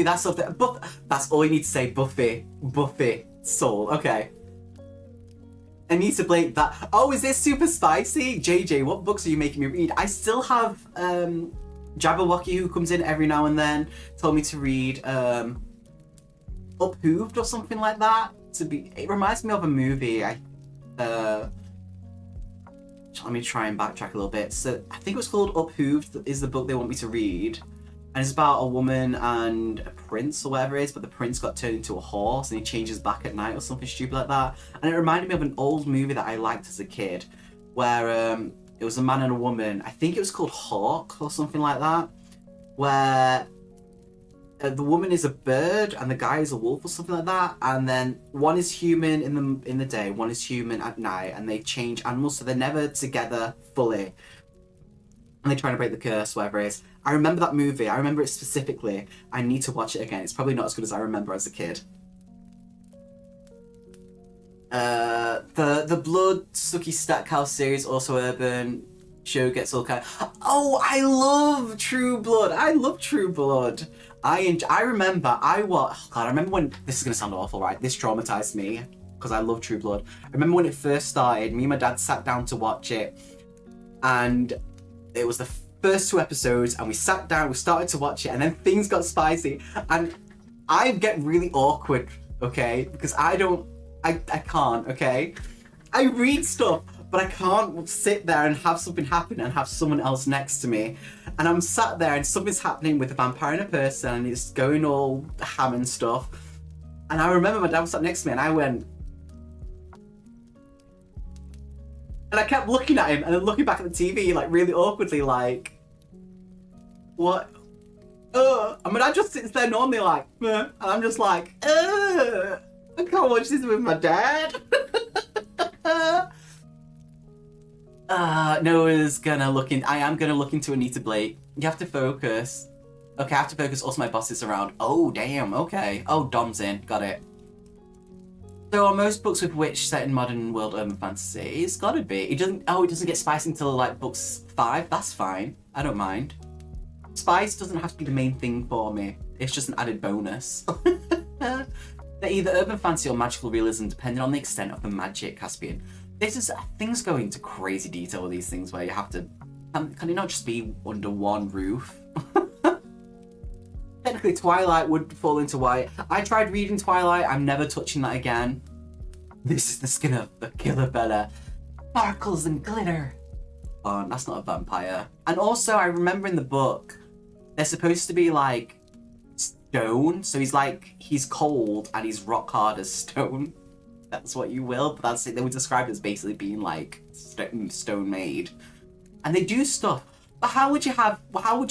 that's something. That's all you need to say. Buffy, soul. Okay. Anita Blake. That. Oh, is this super spicy? JJ, what books are you making me read? I still have Jabberwocky, who comes in every now and then, told me to read Uphooved or something like that. It reminds me of a movie. Let me try and backtrack a little bit. So I think it was called Uphooved is the book they want me to read. And it's about a woman and a prince or whatever it is, but the prince got turned into a horse and he changes back at night or something stupid like that. And it reminded me of an old movie that I liked as a kid where it was a man and a woman. I think it was called Hawk or something like that, where the woman is a bird and the guy is a wolf or something like that, and then one is human in the day, one is human at night, and they change animals, so they're never together fully, and they're trying to break the curse, whatever it is. I remember that movie. I remember it specifically. I need to watch it again. It's probably not as good as I remember as a kid. The Blood Sucky Stackhouse series, also urban. Show gets all kind of... Oh, I love True Blood. I love True Blood. I remember I remember when... This is going to sound awful, right? This traumatized me because I love True Blood. I remember when it first started, me and my dad sat down to watch it, and it was the first 2 episodes, and we sat down, we started to watch it, and then things got spicy, and I get really awkward, okay? Because I can't, okay? I read stuff, but I can't sit there and have something happen and have someone else next to me. And I'm sat there and something's happening with a vampire and a person and it's going all ham and stuff. And I remember my dad was sat next to me and I went... And I kept looking at him and then looking back at the TV like really awkwardly like... What? And my dad just sits there normally like... And I'm just like... I can't watch this with my dad. I am gonna look into Anita Blake. You have to focus. Okay, I have to focus. Also, my boss is around. Oh, damn. Okay. Oh, Dom's in. Got it. So are most books with witch set in modern world urban fantasy? It's gotta be. It doesn't get spicy until like books 5. That's fine. I don't mind. Spice doesn't have to be the main thing for me. It's just an added bonus. They're either urban fantasy or magical realism, depending on the extent of the magic, Caspian. Things go into crazy detail with these things where you have to. Can it not just be under one roof? Technically, Twilight would fall into white. I tried reading Twilight. I'm never touching that again. This is the skin of the killer bella. Sparkles and glitter. Oh, that's not a vampire. And also, I remember in the book, they're supposed to be like stone. So he's cold and he's rock hard as stone. That's what you will. But that's it. They were described as basically being like stone made. And they do stuff. But how would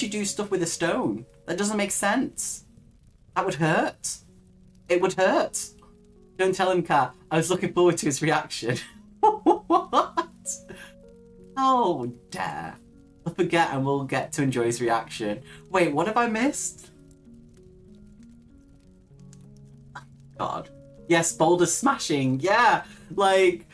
you do stuff with a stone? That doesn't make sense. That would hurt. It would hurt. Don't tell him, Kat. I was looking forward to his reaction. What? Oh, dare. I'll forget and we'll get to enjoy his reaction. Wait, what have I missed? God. Yes, Boulder smashing. Yeah. Like...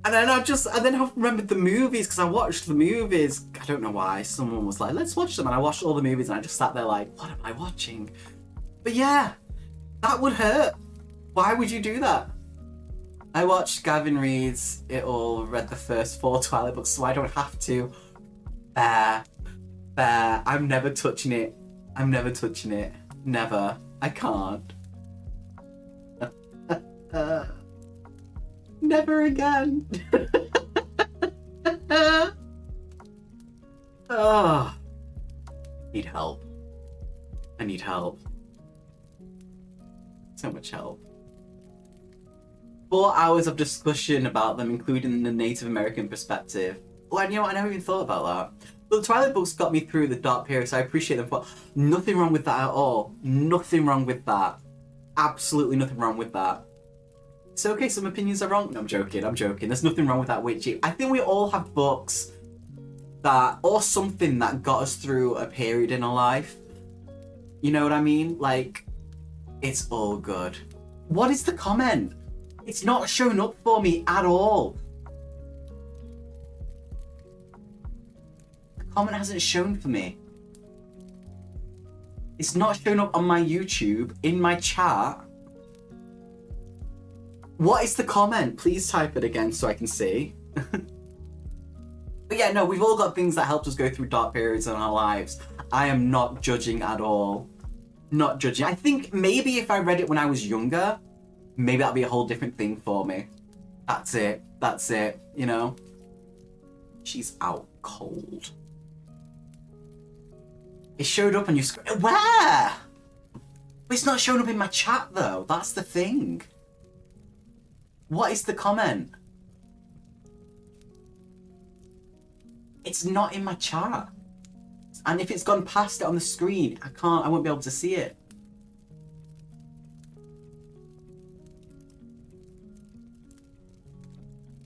And then I've remembered the movies, because I watched the movies. I don't know why. Someone was like, let's watch them. And I watched all the movies and I just sat there like, what am I watching? But yeah, that would hurt. Why would you do that? I watched Gavin Reed's It All, read the first 4 Twilight books, so I don't have to. Fair. I'm never touching it. Never. I can't. Never again. Oh. Need help. I need help. So much help. 4 hours of discussion about them, including the Native American perspective. Oh, and you know what? I never even thought about that. But the Twilight books got me through the dark period, so I appreciate them. But nothing wrong with that at all. Nothing wrong with that. Absolutely nothing wrong with that. It's okay, some opinions are wrong. No, I'm joking. There's nothing wrong with that witchy. I think we all have books that, or something that got us through a period in our life. You know what I mean? Like, it's all good. What is the comment? It's not showing up for me at all. The comment hasn't shown for me. It's not showing up on my YouTube, in my chat. What is the comment? Please type it again so I can see. But yeah, no, we've all got things that helped us go through dark periods in our lives. I am not judging at all. Not judging. I think maybe if I read it when I was younger, maybe that'd be a whole different thing for me. That's it, you know? She's out cold. It showed up on your screen. Where? It's not showing up in my chat though, that's the thing. What is the comment? It's not in my chat. And if it's gone past it on the screen, I won't be able to see it.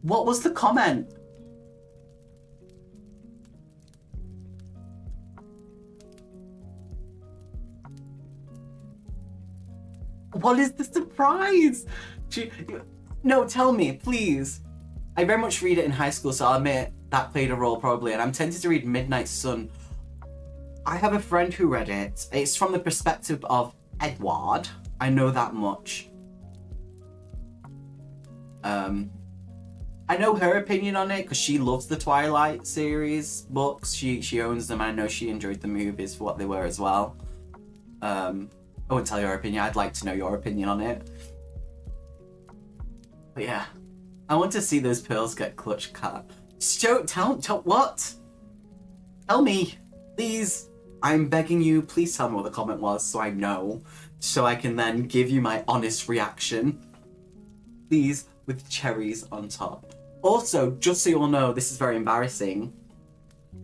What was the comment? What is the surprise? No, tell me, please. I very much read it in high school, so I'll admit that played a role probably, and I'm tempted to read Midnight Sun. I have a friend who read it. It's from the perspective of Edward. I know that much. I know her opinion on it because she loves the Twilight series books. She owns them. I know she enjoyed the movies for what they were as well. I won't tell your opinion. I'd like to know your opinion on it. But yeah, I want to see those pearls get clutched, Cat. Tell what? Tell me, please. I'm begging you, please tell me what the comment was so I know, so I can then give you my honest reaction. Please, with cherries on top. Also, just so you all know, this is very embarrassing.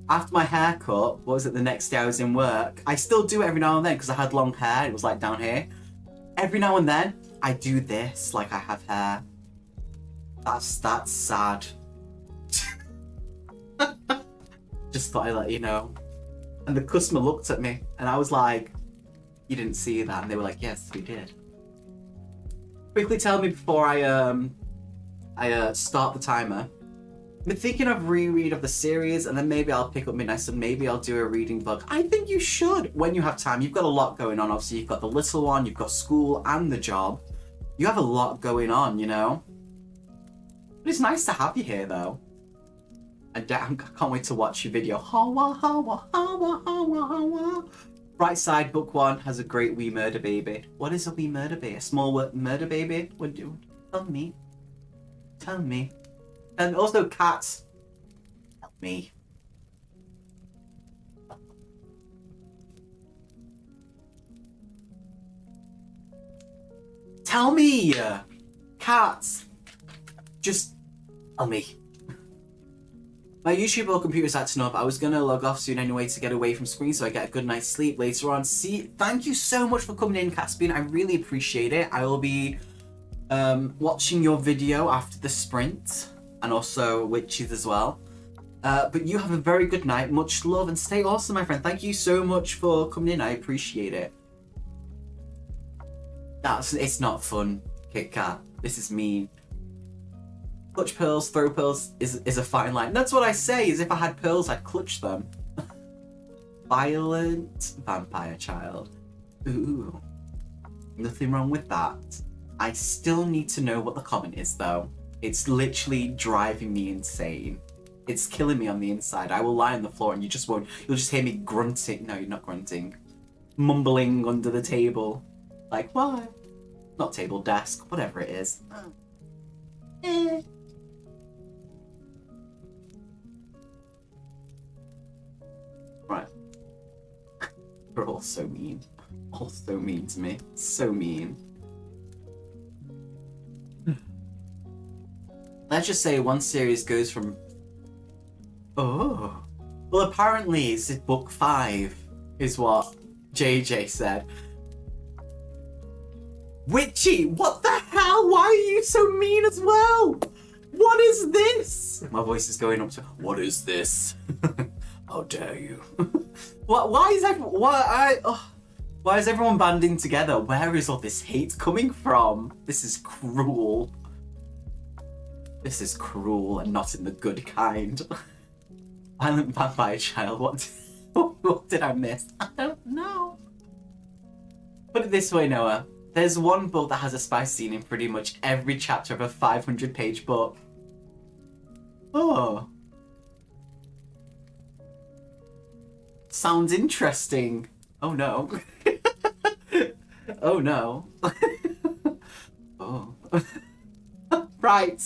After my haircut, what was it, the next day I was in work, I still do it every now and then because I had long hair, it was like down here. Every now and then, I do this like I have hair. That's sad. Just thought I'd let you know. And the customer looked at me and I was like, you didn't see that? And they were like, yes, we did. Quickly tell me before I start the timer. I'm thinking of reread of the series, and then maybe I'll pick up Midnight Sun, maybe I'll do a reading vlog. I think you should when you have time. You've got a lot going on. Obviously, you've got the little one, you've got school and the job. You have a lot going on, you know? But it's nice to have you here, though. And I can't wait to watch your video. Right side, book one has a great wee murder baby. What is a wee murder baby? A small murder baby? Tell me. Tell me. And also cats. Help me. Tell me! Cats! Just tell me. My YouTube or computer's acting up. I was gonna log off soon anyway to get away from screen so I get a good night's sleep later on. See, thank you so much for coming in, Caspian. I really appreciate it. I will be watching your video after the sprint. And also Witches as well. But you have a very good night. Much love and stay awesome, my friend. Thank you so much for coming in. I appreciate it. It's not fun, Kit Kat. This is mean. Clutch pearls, throw pearls is a fine line. That's what I say, is if I had pearls, I'd clutch them. Violent vampire child. Ooh. Nothing wrong with that. I still need to know what the comment is, though. It's literally driving me insane. It's killing me on the inside. I will lie on the floor and you just won't. You'll just hear me grunting. No, you're not grunting. Mumbling under the table. Like, what? Not table, desk, whatever it is. Right. You're all so mean. All so mean to me. So mean. Let's just say one series goes from... Oh. Well, apparently it's book 5, is what JJ said. Witchy, what the hell? Why are you so mean as well? What is this? My voice is going up to, what is this? How dare you? Why is everyone banding together? Where is all this hate coming from? This is cruel. This is cruel and not in the good kind. Violent vampire child, what did I miss? I don't know. Put it this way, Noah. There's one book that has a spy scene in pretty much every chapter of a 500-page book. Oh. Sounds interesting. Oh no. Oh no. Oh. Right.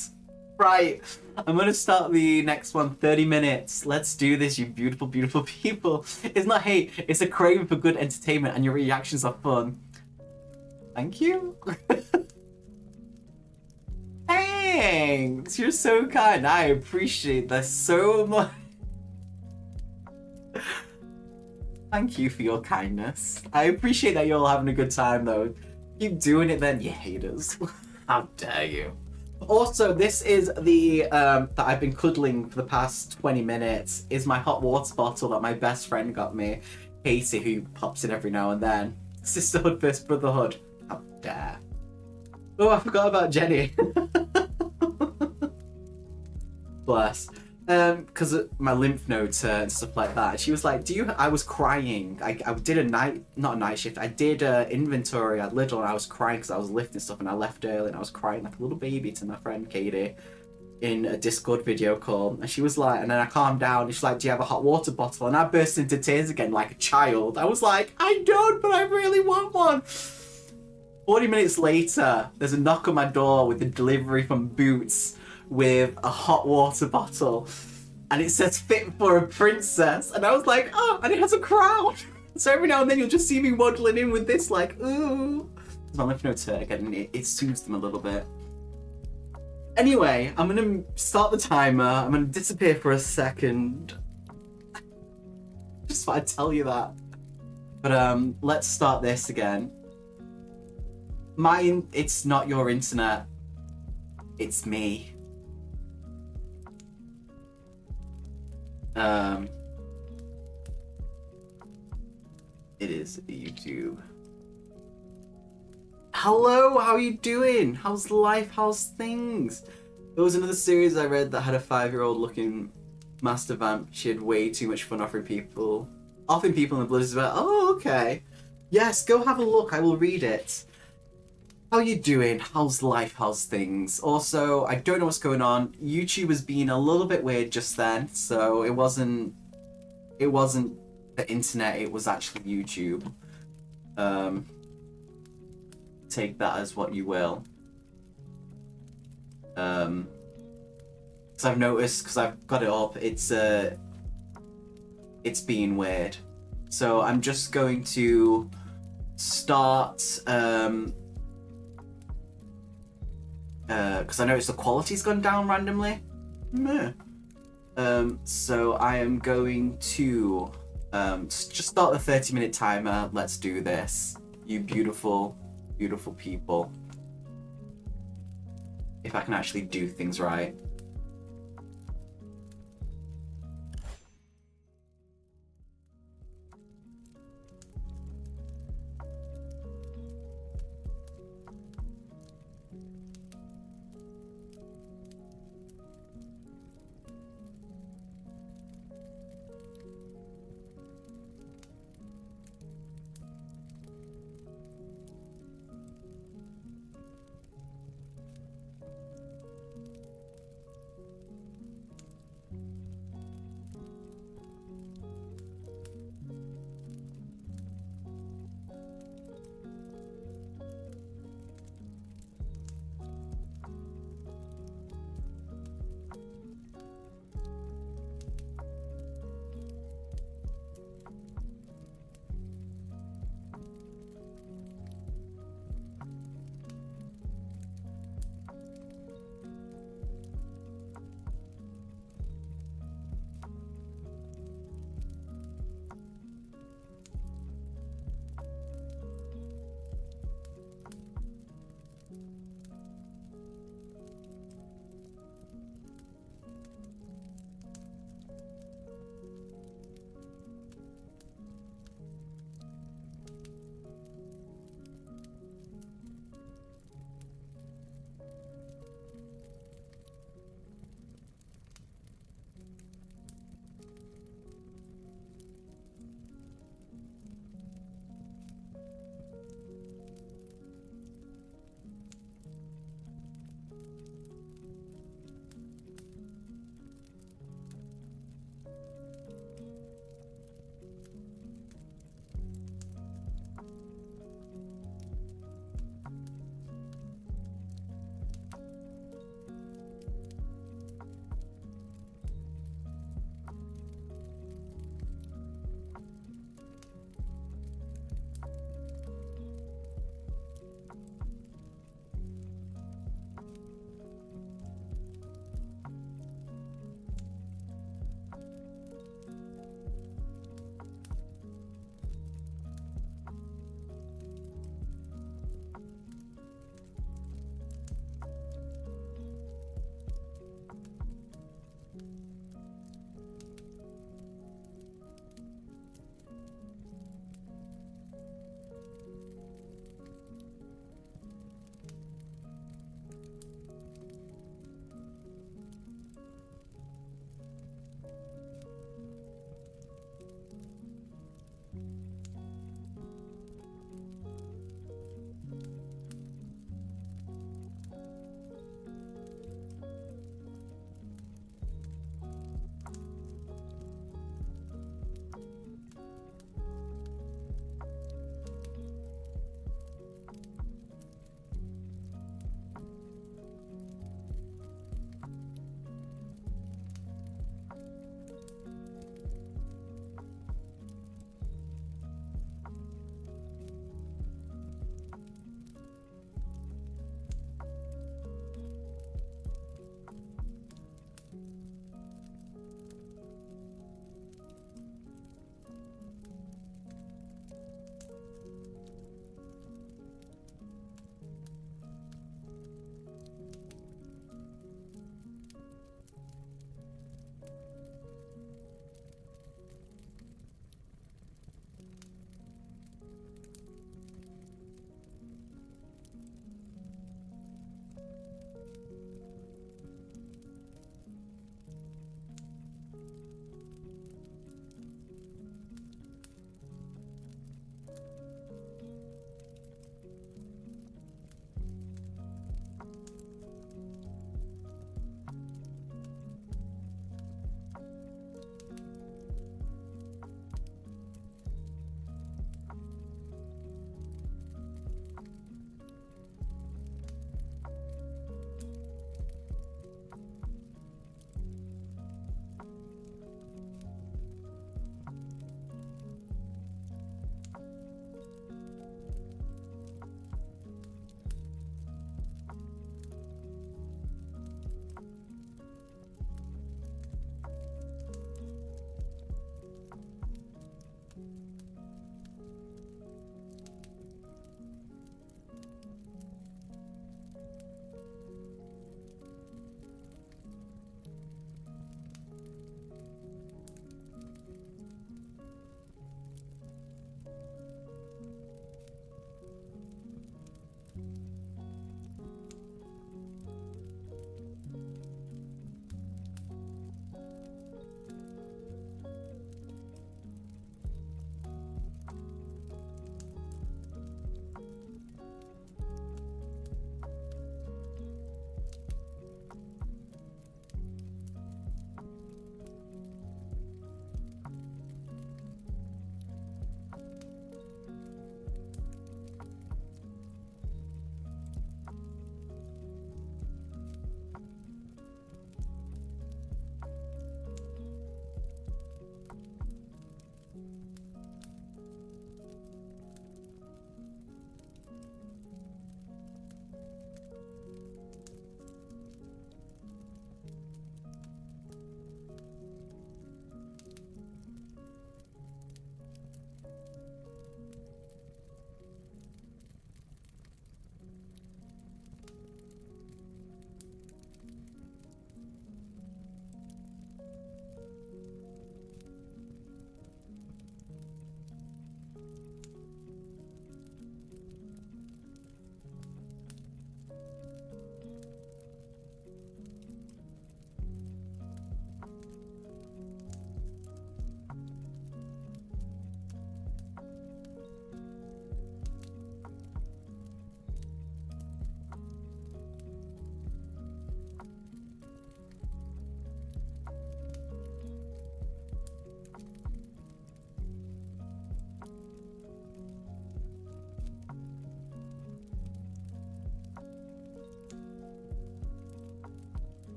I'm gonna start the next one 30 minutes. Let's do this, you beautiful, beautiful people. It's not hate, it's a craving for good entertainment and your reactions are fun. Thank you. Thanks, you're so kind. I appreciate that so much. Thank you for your kindness. I appreciate that you're all having a good time though. Keep doing it then, you haters. How dare you. Also, this is the, that I've been cuddling for the past 20 minutes, is my hot water bottle that my best friend got me. Casey, who pops in every now and then. Sisterhood first brotherhood. How dare. Oh, I forgot about Jenny. Bless. Because my lymph nodes and stuff like that. She was like, I was crying. I did not a night shift. I did inventory at Lidl and I was crying because I was lifting stuff and I left early and I was crying like a little baby to my friend Katie in a Discord video call. And she was like, and then I calmed down. And she's like, do you have a hot water bottle? And I burst into tears again like a child. I was like, I don't, but I really want one. 40 minutes later, there's a knock on my door with a delivery from Boots with a hot water bottle and it says fit for a princess and I was like, oh, and it has a crown. So every now and then you'll just see me waddling in with this like, ooh. My lymph nodes hurt again and it soothes them a little bit. Anyway, I'm gonna start the timer. I'm gonna disappear for a second. Just thought I'd tell you that. But let's start this again. It's not your internet. It's me. It is YouTube. Hello, how are you doing? How's life? How's things? There was another series I read that had a 5-year-old looking master vamp. She had way too much fun offering people in the blood as well. Oh, okay. Yes, go have a look. I will read it. How you doing? How's life? How's things? Also, I don't know what's going on. YouTube was being a little bit weird just then, so it wasn't the internet, it was actually YouTube. Take that as what you will. Because I've noticed, because I've got it up, it's being weird. So I'm just going to start, because I noticed the quality's gone down randomly. Meh. So I am going to just start the 30-minute timer. Let's do this. You beautiful, beautiful people. If I can actually do things right.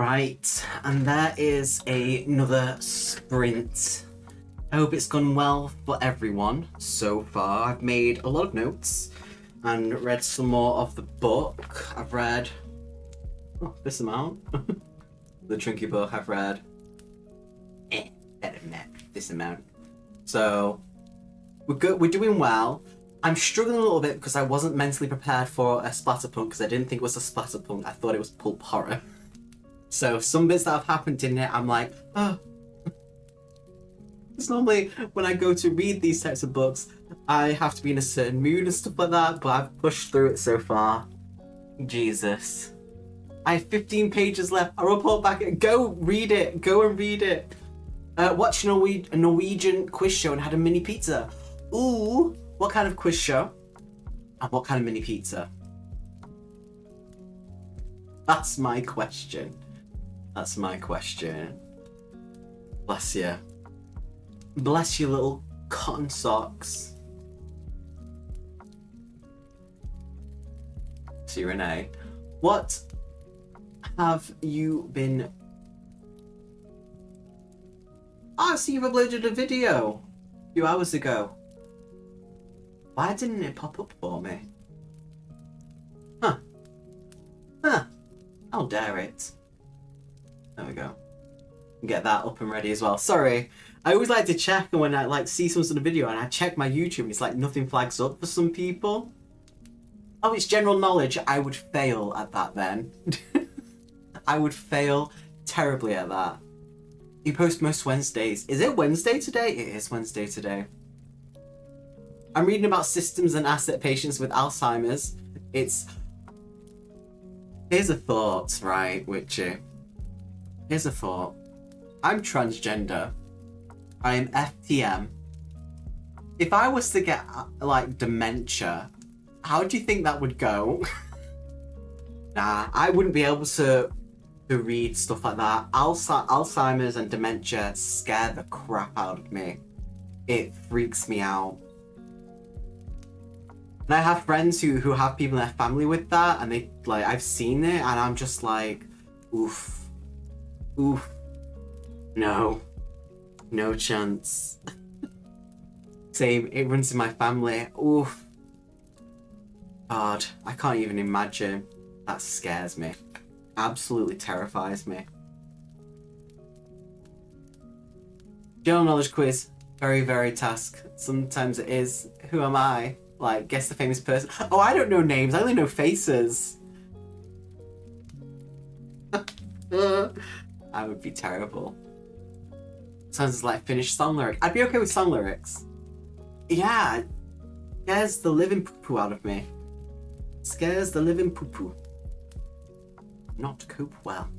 Right, and there is another sprint. I hope it's gone well for everyone so far. I've made a lot of notes and read some more of the book. I've read this amount. The chunky book I've read. Better than that, this amount. So we're good. We're doing well. I'm struggling a little bit because I wasn't mentally prepared for a splatterpunk because I didn't think it was a splatterpunk. I thought it was pulp horror. So some bits that have happened in it, I'm like, oh. It's normally when I go to read these types of books, I have to be in a certain mood and stuff like that, but I've pushed through it so far. Jesus. I have 15 pages left. I'll report back. Go read it. Go and read it. Watched a Norwegian quiz show and had a mini pizza. Ooh, what kind of quiz show? And what kind of mini pizza? That's my question. That's my question. Bless you. Bless you, little cotton socks. See, Renee, what have you been... I see you've uploaded a video a few hours ago. Why didn't it pop up for me? Huh. How dare it. There we go. Get that up and ready as well. Sorry, I always like to check when I like see some sort of video and I check my YouTube and it's like nothing flags up for some people. Oh, it's general knowledge. I would fail at that then. I would fail terribly at that. You post most Wednesdays. Is it Wednesday today? It is Wednesday today. I'm reading about systems and asset patients with Alzheimer's. Here's a thought, right, Witchy? Here's a thought. I'm transgender. I am FTM. If I was to get, like, dementia, how do you think that would go? Nah, I wouldn't be able to read stuff like that. Alzheimer's and dementia scare the crap out of me. It freaks me out. And I have friends who have people in their family with that, and they, like, I've seen it, and I'm just like, oof. Oof. No. No chance. Same, it runs in my family. Oof. God, I can't even imagine. That scares me. Absolutely terrifies me. General knowledge quiz. Very, very task. Sometimes it is. Who am I? Like, guess the famous person. Oh, I don't know names. I only know faces. I would be terrible. Sounds like finished song lyric. I'd be okay with song lyrics. Yeah. Scares the living poo-poo out of me. Scares the living poo-poo. Not cope well.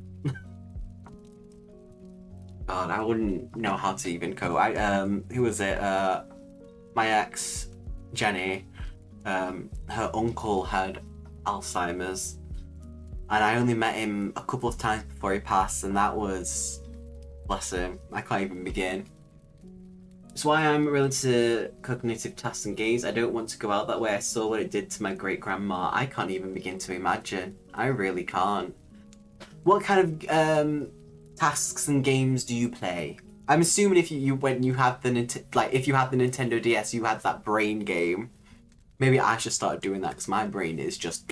God, I wouldn't know how to even cope. Who was it? My ex, Jenny. Her uncle had Alzheimer's, and I only met him a couple of times before he passed, and that was, bless him. I can't even begin. That's why I'm really into cognitive tasks and games. I don't want to go out that way. I saw what it did to my great grandma. I can't even begin to imagine. I really can't. What kind of tasks and games do you play? I'm assuming if when you had the if you had the Nintendo DS, you had that brain game. Maybe I should start doing that because my brain is just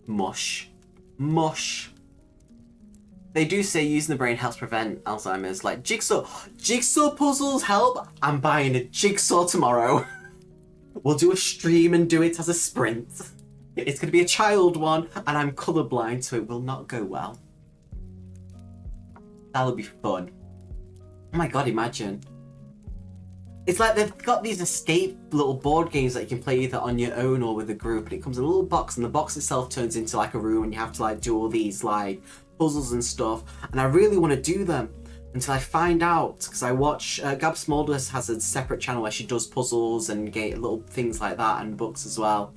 mush, mush. They do say using the brain helps prevent Alzheimer's. Like jigsaw puzzles help. I'm buying a jigsaw tomorrow. We'll do a stream and do it as a sprint. It's going to be a child one, and I'm colorblind, so it will not go well. That'll be fun. Oh my god, imagine. It's like they've got these escape little board games that you can play either on your own or with a group, and it comes in a little box, and the box itself turns into like a room, and you have to like do all these like puzzles and stuff, and I really want to do them until I find out, because I watch Gab Smulders has a separate channel where she does puzzles and little things like that and books as well,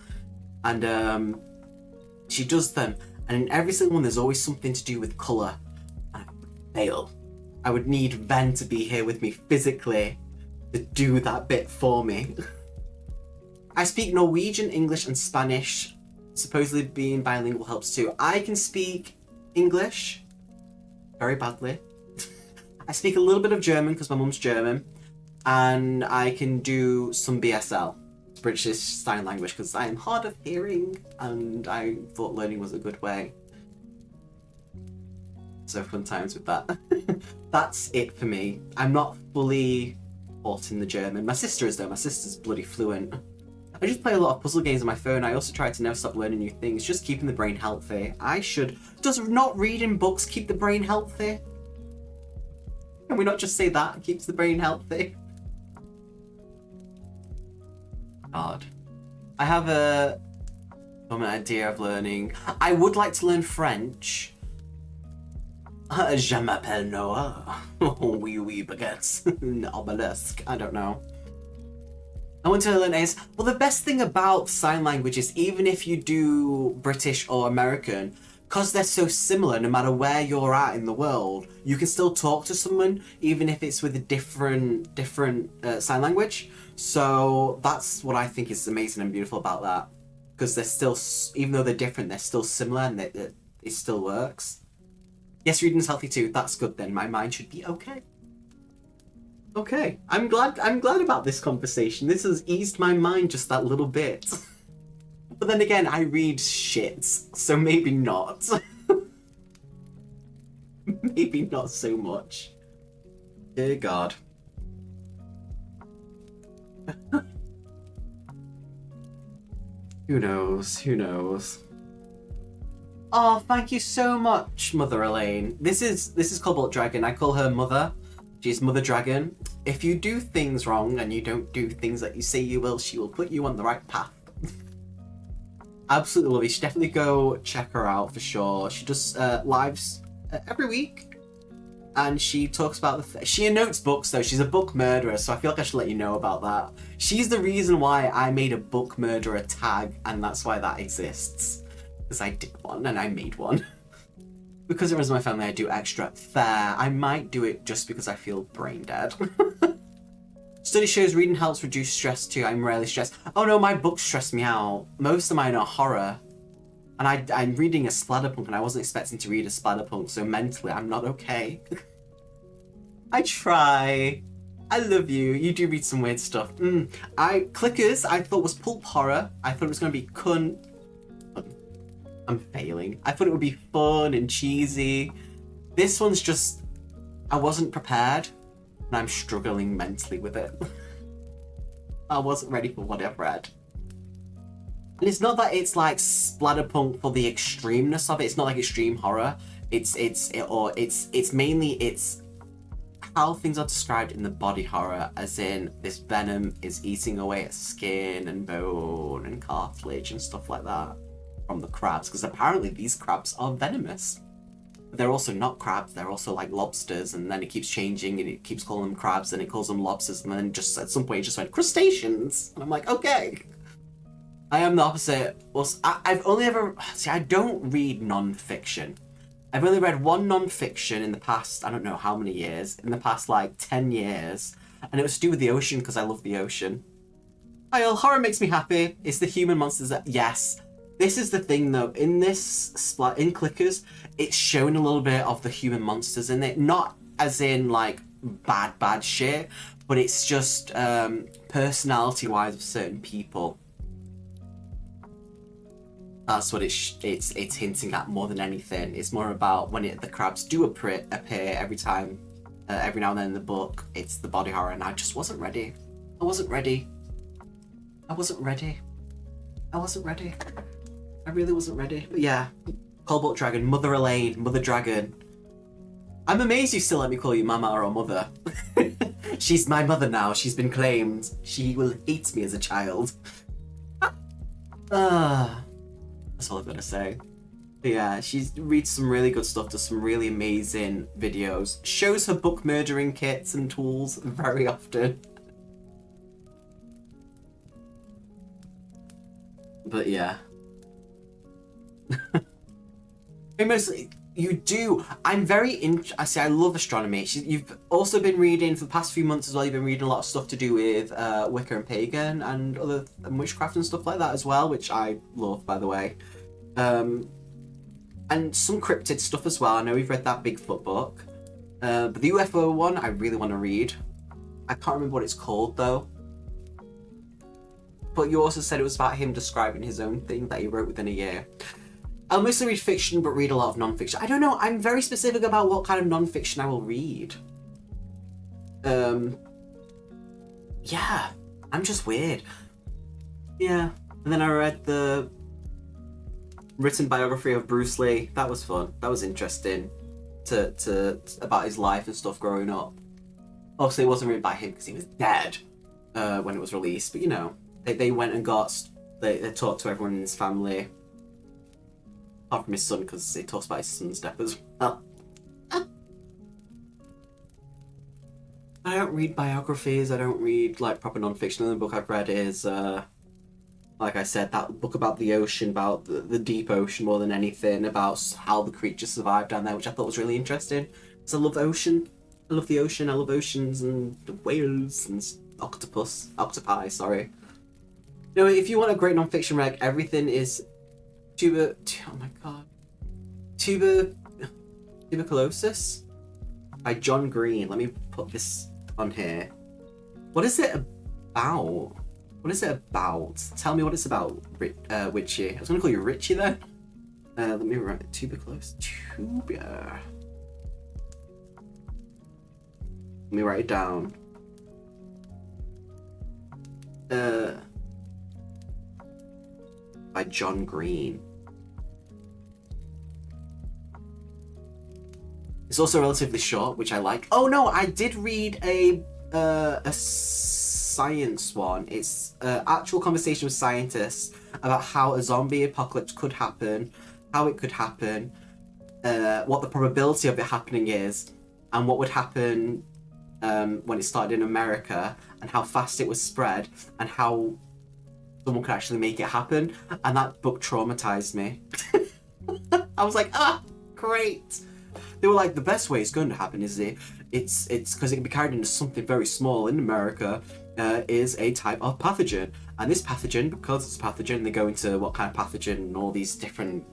and she does them, and in every single one there's always something to do with colour, and I would fail. I would need Ven to be here with me physically to do that bit for me. I speak Norwegian, English and Spanish. Supposedly being bilingual helps too. I can speak English. very badly. I speak a little bit of German because my mum's German, and I can do some BSL, British Sign Language, because I am hard of hearing, and I thought learning was a good way. So fun times with that. That's it for me. I'm not fully taught in the German. My sister is though. My sister's bloody fluent. I just play a lot of puzzle games on my phone. I also try to never stop learning new things, just keeping the brain healthy. I should. Does not reading books keep the brain healthy? Can we not just say that keeps the brain healthy? God. I have an idea of learning. I would like to learn French. Je m'appelle Noah. Oui, oui, baguettes. Obelisk. I don't know. I want to learn AS. Well, the best thing about sign language is even if you do British or American, because they're so similar, no matter where you're at in the world, you can still talk to someone, even if it's with a different sign language. So that's what I think is amazing and beautiful about that. Because they're still, even though they're different, they're still similar and it still works. Yes, reading's healthy too. That's good then. My mind should be okay. Okay. I'm glad about this conversation. This has eased my mind just that little bit. But then again, I read shit, so maybe not. Maybe not so much. Dear God. Who knows? Who knows? Oh, thank you so much, Mother Elaine. This is Cobalt Dragon. I call her Mother. She's Mother Dragon. If you do things wrong and you don't do things that you say you will, she will put you on the right path. Absolutely love you. You should definitely go check her out for sure. She does lives every week, and she talks about she notes books though. She's a book murderer, so I feel like I should let you know about that. She's the reason why I made a book murderer tag, and that's why that exists. Because I did one and I made one. Because it runs in my family, I do extra. Fair. I might do it just because I feel brain dead. Study shows reading helps reduce stress too. I'm rarely stressed. Oh no, my books stress me out. Most of mine are horror. And I'm reading a splatterpunk and I wasn't expecting to read a splatterpunk, so mentally I'm not okay. I try. I love you. You do read some weird stuff. Clickers I thought was pulp horror. I thought it was going to be I'm failing. I thought it would be fun and cheesy. This one's just, I wasn't prepared and I'm struggling mentally with it. I wasn't ready for what I've read. And it's not that it's like splatterpunk for the extremeness of it. It's not like extreme horror. It's mainly how things are described in the body horror, as in this venom is eating away at skin and bone and cartilage and stuff like that from the crabs, because apparently these crabs are venomous. But they're also not crabs, they're also like lobsters, and then it keeps changing and it keeps calling them crabs and it calls them lobsters, and then just at some point it just went crustaceans. And I'm like, okay. I am the opposite. Well, I've only ever, see, I don't read non-fiction. I've only read one non-fiction in the past, I don't know how many years, in the past like 10 years, and it was to do with the ocean because I love the ocean. Horror makes me happy. It's the human monsters that, yes. This is the thing though, in this in Clickers, it's showing a little bit of the human monsters in it. Not as in like bad shit, but it's just personality-wise of certain people. That's what it's hinting at more than anything. It's more about when the crabs do appear every time, every now and then in the book, it's the body horror, and I just wasn't ready. I wasn't ready. I really wasn't ready. But yeah, Cobalt Dragon, Mother Elaine, Mother Dragon. I'm amazed you still let me call you Mama or Mother. She's my mother now. She's been claimed. She will hate me as a child. That's all I've got to say. But yeah, she reads some really good stuff, does some really amazing videos, shows her book murdering kits and tools very often. But yeah. Mostly, you do. I'm very I love astronomy. You've also been reading for the past few months as well. You've been reading a lot of stuff to do with Wicca and Pagan and witchcraft and stuff like that as well, which I love, by the way. and some cryptid stuff as well. I know we've read that Bigfoot book. But the UFO one, I really want to read. I can't remember what it's called though. But you also said it was about him describing his own thing that he wrote within a year. I'll mostly read fiction, but read a lot of non-fiction. I don't know, I'm very specific about what kind of non-fiction I will read. Yeah, I'm just weird. Yeah, and then I read the written biography of Bruce Lee. That was fun. That was interesting. To about his life and stuff growing up. Obviously, it wasn't written by him because he was dead when it was released. But you know, they went and they talked to everyone in his family, apart from his son, because he talks about his son's death as well. I don't read biographies. I don't read like proper non-fiction. The book I've read is, like I said, that book about the ocean, about the deep ocean more than anything, about how the creatures survived down there, which I thought was really interesting. Because I love the ocean. I love the ocean. I love oceans and whales and octopi. Sorry. You know, if you want a great non-fiction reg, everything is oh my god, tuberculosis by John Green. Let me put this on here. What is it about? What is it about? Tell me what it's about, Witchy. I was gonna call you Richie then. Let me write it. Tuberculosis. Let me write it down. By John Green. It's also relatively short, which I like. Oh no, I did read a science one. It's actual conversation with scientists about how a zombie apocalypse could happen, how it could happen, what the probability of it happening is, and what would happen when it started in America, and how fast it was spread, and how someone could actually make it happen. And that book traumatized me. I was like, great. They were like, the best way it's going to happen is it's because it can be carried into something very small in America, is a type of pathogen. And this pathogen, because it's a pathogen, they go into what kind of pathogen and all these different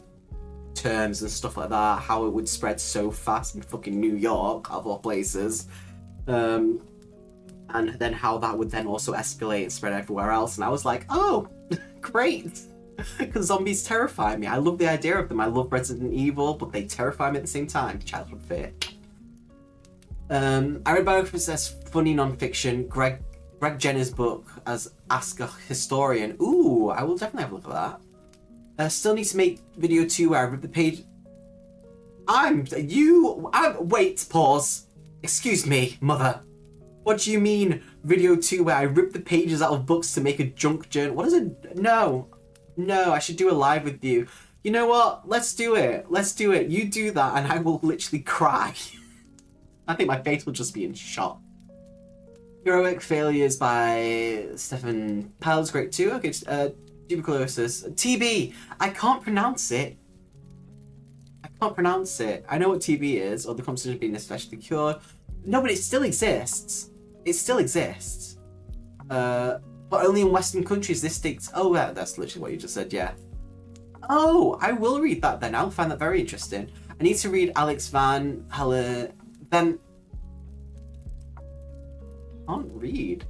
terms and stuff like that, how it would spread so fast in fucking New York, of all places. And then how that would then also escalate and spread everywhere else. And I was like, oh, great. Because zombies terrify me. I love the idea of them. I love Resident Evil, but they terrify me at the same time. Childhood fear. I read biographies as funny non-fiction. Greg Jenner's book as Ask a Historian. Ooh, I will definitely have a look at that. Still need to make video 2 where I rip the page. Wait, pause. Excuse me, mother. What do you mean, video 2 where I rip the pages out of books to make a junk journal? What is it? No, I should do a live with you. You know what? Let's do it. You do that and I will literally cry. I think my face will just be in shock. Heroic Failures by Stephen Pell's great too. Okay, tuberculosis. TB. I can't pronounce it. I know what TB is, or the competition of being especially cured. No, but it still exists. But only in Western countries. This dictates. Oh, yeah, that's literally what you just said. Yeah. Oh, I will read that then. I'll find that very interesting. I need to read Alex Van Helle. Then. Can't read.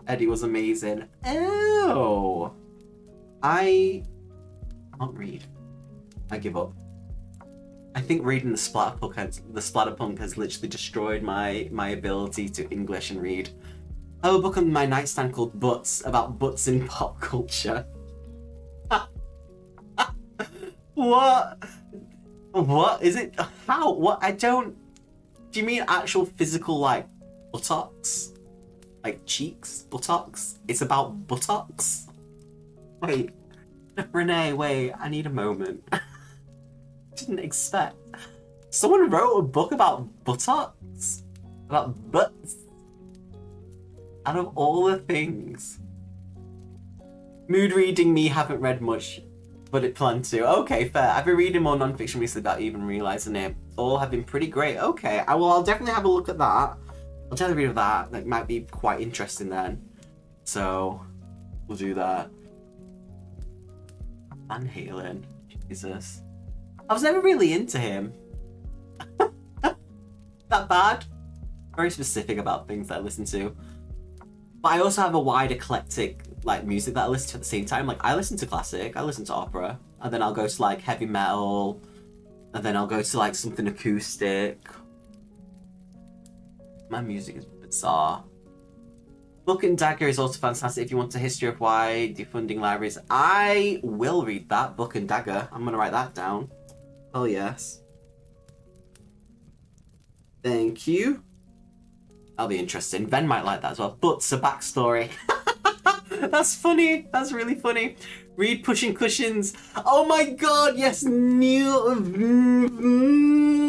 Eddie was amazing. Oh. I can't read. I give up. I think reading the Splatterpunk has literally destroyed my ability to English and read. I have a book on my nightstand called Butts, about butts in pop culture. What? What is it? How? What? I don't. Do you mean actual physical, like, buttocks? Like cheeks? Buttocks? It's about buttocks? Wait. Renee, wait. I need a moment. Didn't expect. Someone wrote a book about buttocks? About butts? Out of all the things. Mood reading me, haven't read much, but it planned to. Okay, fair. I've been reading more non-fiction recently without even realising it. All have been pretty great. Okay, I'll definitely have a look at that. I'll definitely read that. That might be quite interesting then. So, we'll do that. Van Halen. Jesus. I was never really into him. That bad? Very specific about things that I listen to. But I also have a wide eclectic like music that I listen to at the same time. Like I listen to classic, I listen to opera, and then I'll go to like heavy metal, and then I'll go to like something acoustic. My music is bizarre. Book and Dagger is also fantastic if you want a history of why defunding libraries. I will read that, Book and Dagger. I'm gonna write that down. Oh yes. Thank you. That'll be interesting. Ben might like that as well. But it's a backstory. That's funny. That's really funny. Read Pushing Cushions. Oh my god, yes, Neil.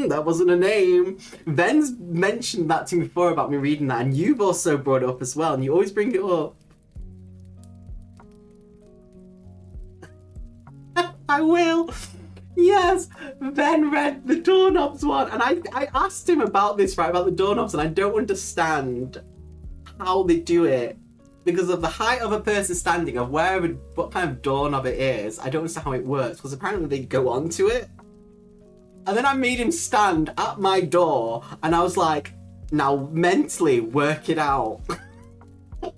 That wasn't a name. Ben's mentioned that to me before about me reading that, and you've also brought it up as well, and you always bring it up. I will. Yes, Ben read the doorknobs one, and I asked him about this, right, about the doorknobs, and I don't understand how they do it. Because of the height of a person standing, of what kind of doorknob it is, I don't understand how it works, because apparently they go onto it. And then I made him stand at my door, and I was like, now mentally work it out.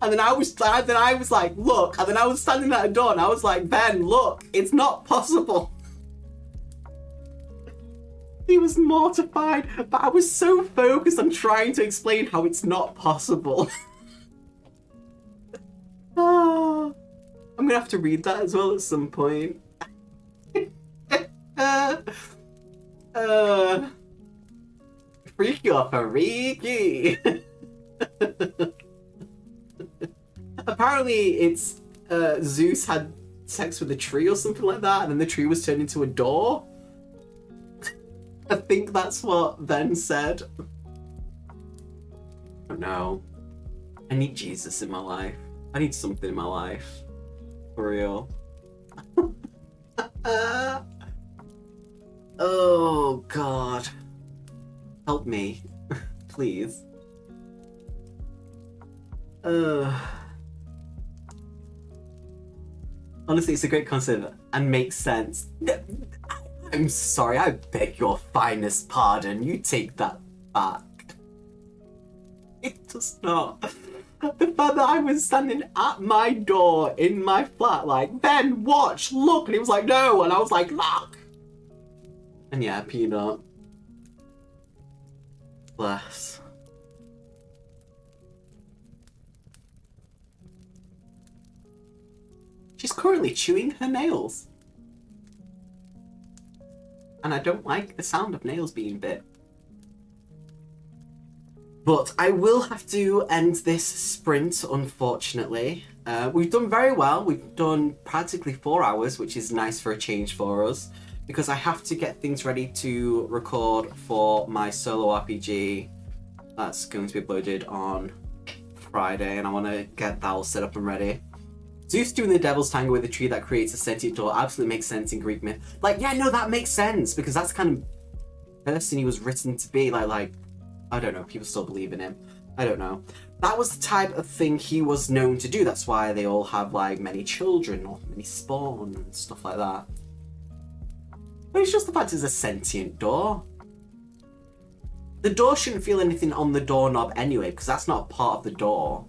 And then I was like, look, and then I was standing at a door, and I was like, Ben, look, it's not possible. He was mortified, but I was so focused on trying to explain how it's not possible. I'm gonna have to read that as well at some point. Freaky or freaky. Apparently it's Zeus had sex with a tree or something like that, and then the tree was turned into a door. I think that's what Ben said. Oh no. I need Jesus in my life. I need something in my life. For real. Oh god. Help me. Please. Honestly, it's a great concept and makes sense. I'm sorry, I beg your finest pardon. You take that back. It does not. The fact that I was standing at my door in my flat, like, Ben, watch, look, and he was like, no, and I was like, look. And yeah, Peanut. Bless. She's currently chewing her nails. And I don't like the sound of nails being bit. But I will have to end this sprint, unfortunately. We've done very well. We've done practically 4 hours, which is nice for a change for us. Because I have to get things ready to record for my solo RPG. That's going to be uploaded on Friday, and I want to get that all set up and ready. Zeus doing the Devil's Tango with a tree that creates a sentient door absolutely makes sense in Greek myth. Like, yeah, no, that makes sense, because that's the kind of person he was written to be. Like, I don't know, people still believe in him. I don't know. That was the type of thing he was known to do. That's why they all have, like, many children or many spawn and stuff like that. But it's just the fact it's a sentient door. The door shouldn't feel anything on the doorknob anyway, because that's not part of the door.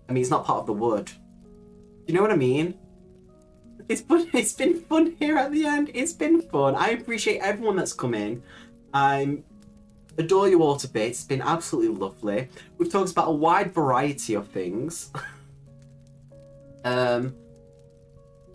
I mean, it's not part of the wood. You know what I mean? It's been fun here at the end. It's been fun. I appreciate everyone that's come in. I adore you all to bits. It's been absolutely lovely. We've talked about a wide variety of things. If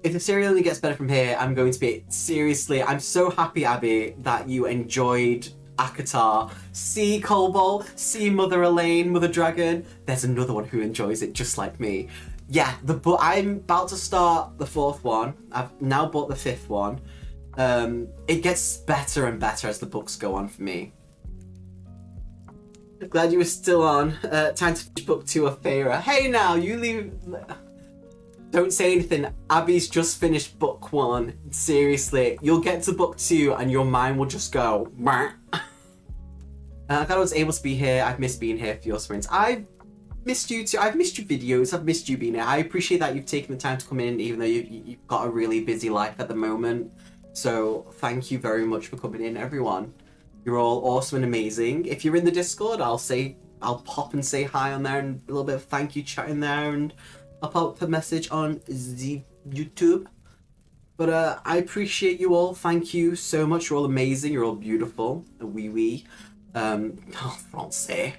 the serial only gets better from here, I'm going to be... Seriously, I'm so happy, Abby, that you enjoyed Akatar. See Cobalt, see Mother Elaine, Mother Dragon. There's another one who enjoys it just like me. Yeah, I'm about to start the 4th one. I've now bought the 5th one. It gets better and better as the books go on for me. Glad you were still on. Time to finish book 2 of Feyre. Hey now, you leave... Don't say anything. Abby's just finished book 1. Seriously, you'll get to book 2 and your mind will just go... I thought I was able to be here. I've missed being here for your sprints. I've missed you too. I've missed your videos. I've missed you being here. I appreciate that you've taken the time to come in, even though you've got a really busy life at the moment. So thank you very much for coming in, everyone. You're all awesome and amazing. If you're in the Discord, I'll pop and say hi on there and a little bit of thank you chat in there, and I'll pop a message on the YouTube. But I appreciate you all. Thank you so much. You're all amazing. You're all beautiful. Oui. Français.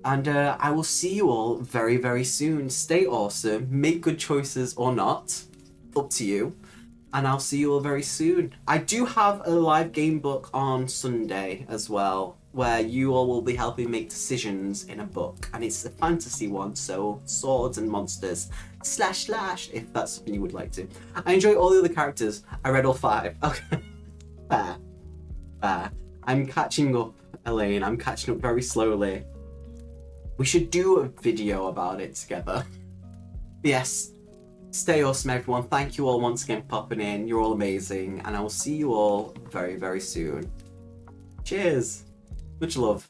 And I will see you all very, very soon. Stay awesome. Make good choices or not. Up to you. And I'll see you all very soon. I do have a live game book on Sunday as well, where you all will be helping make decisions in a book. And it's a fantasy one, so swords and monsters. / if that's something you would like to. I enjoy all the other characters. I read all 5. Okay. Fair. I'm catching up, Elaine. I'm catching up very slowly. We should do a video about it together. Yes. Stay awesome, everyone. Thank you all once again for popping in. You're all amazing. And I will see you all very, very soon. Cheers. Much love.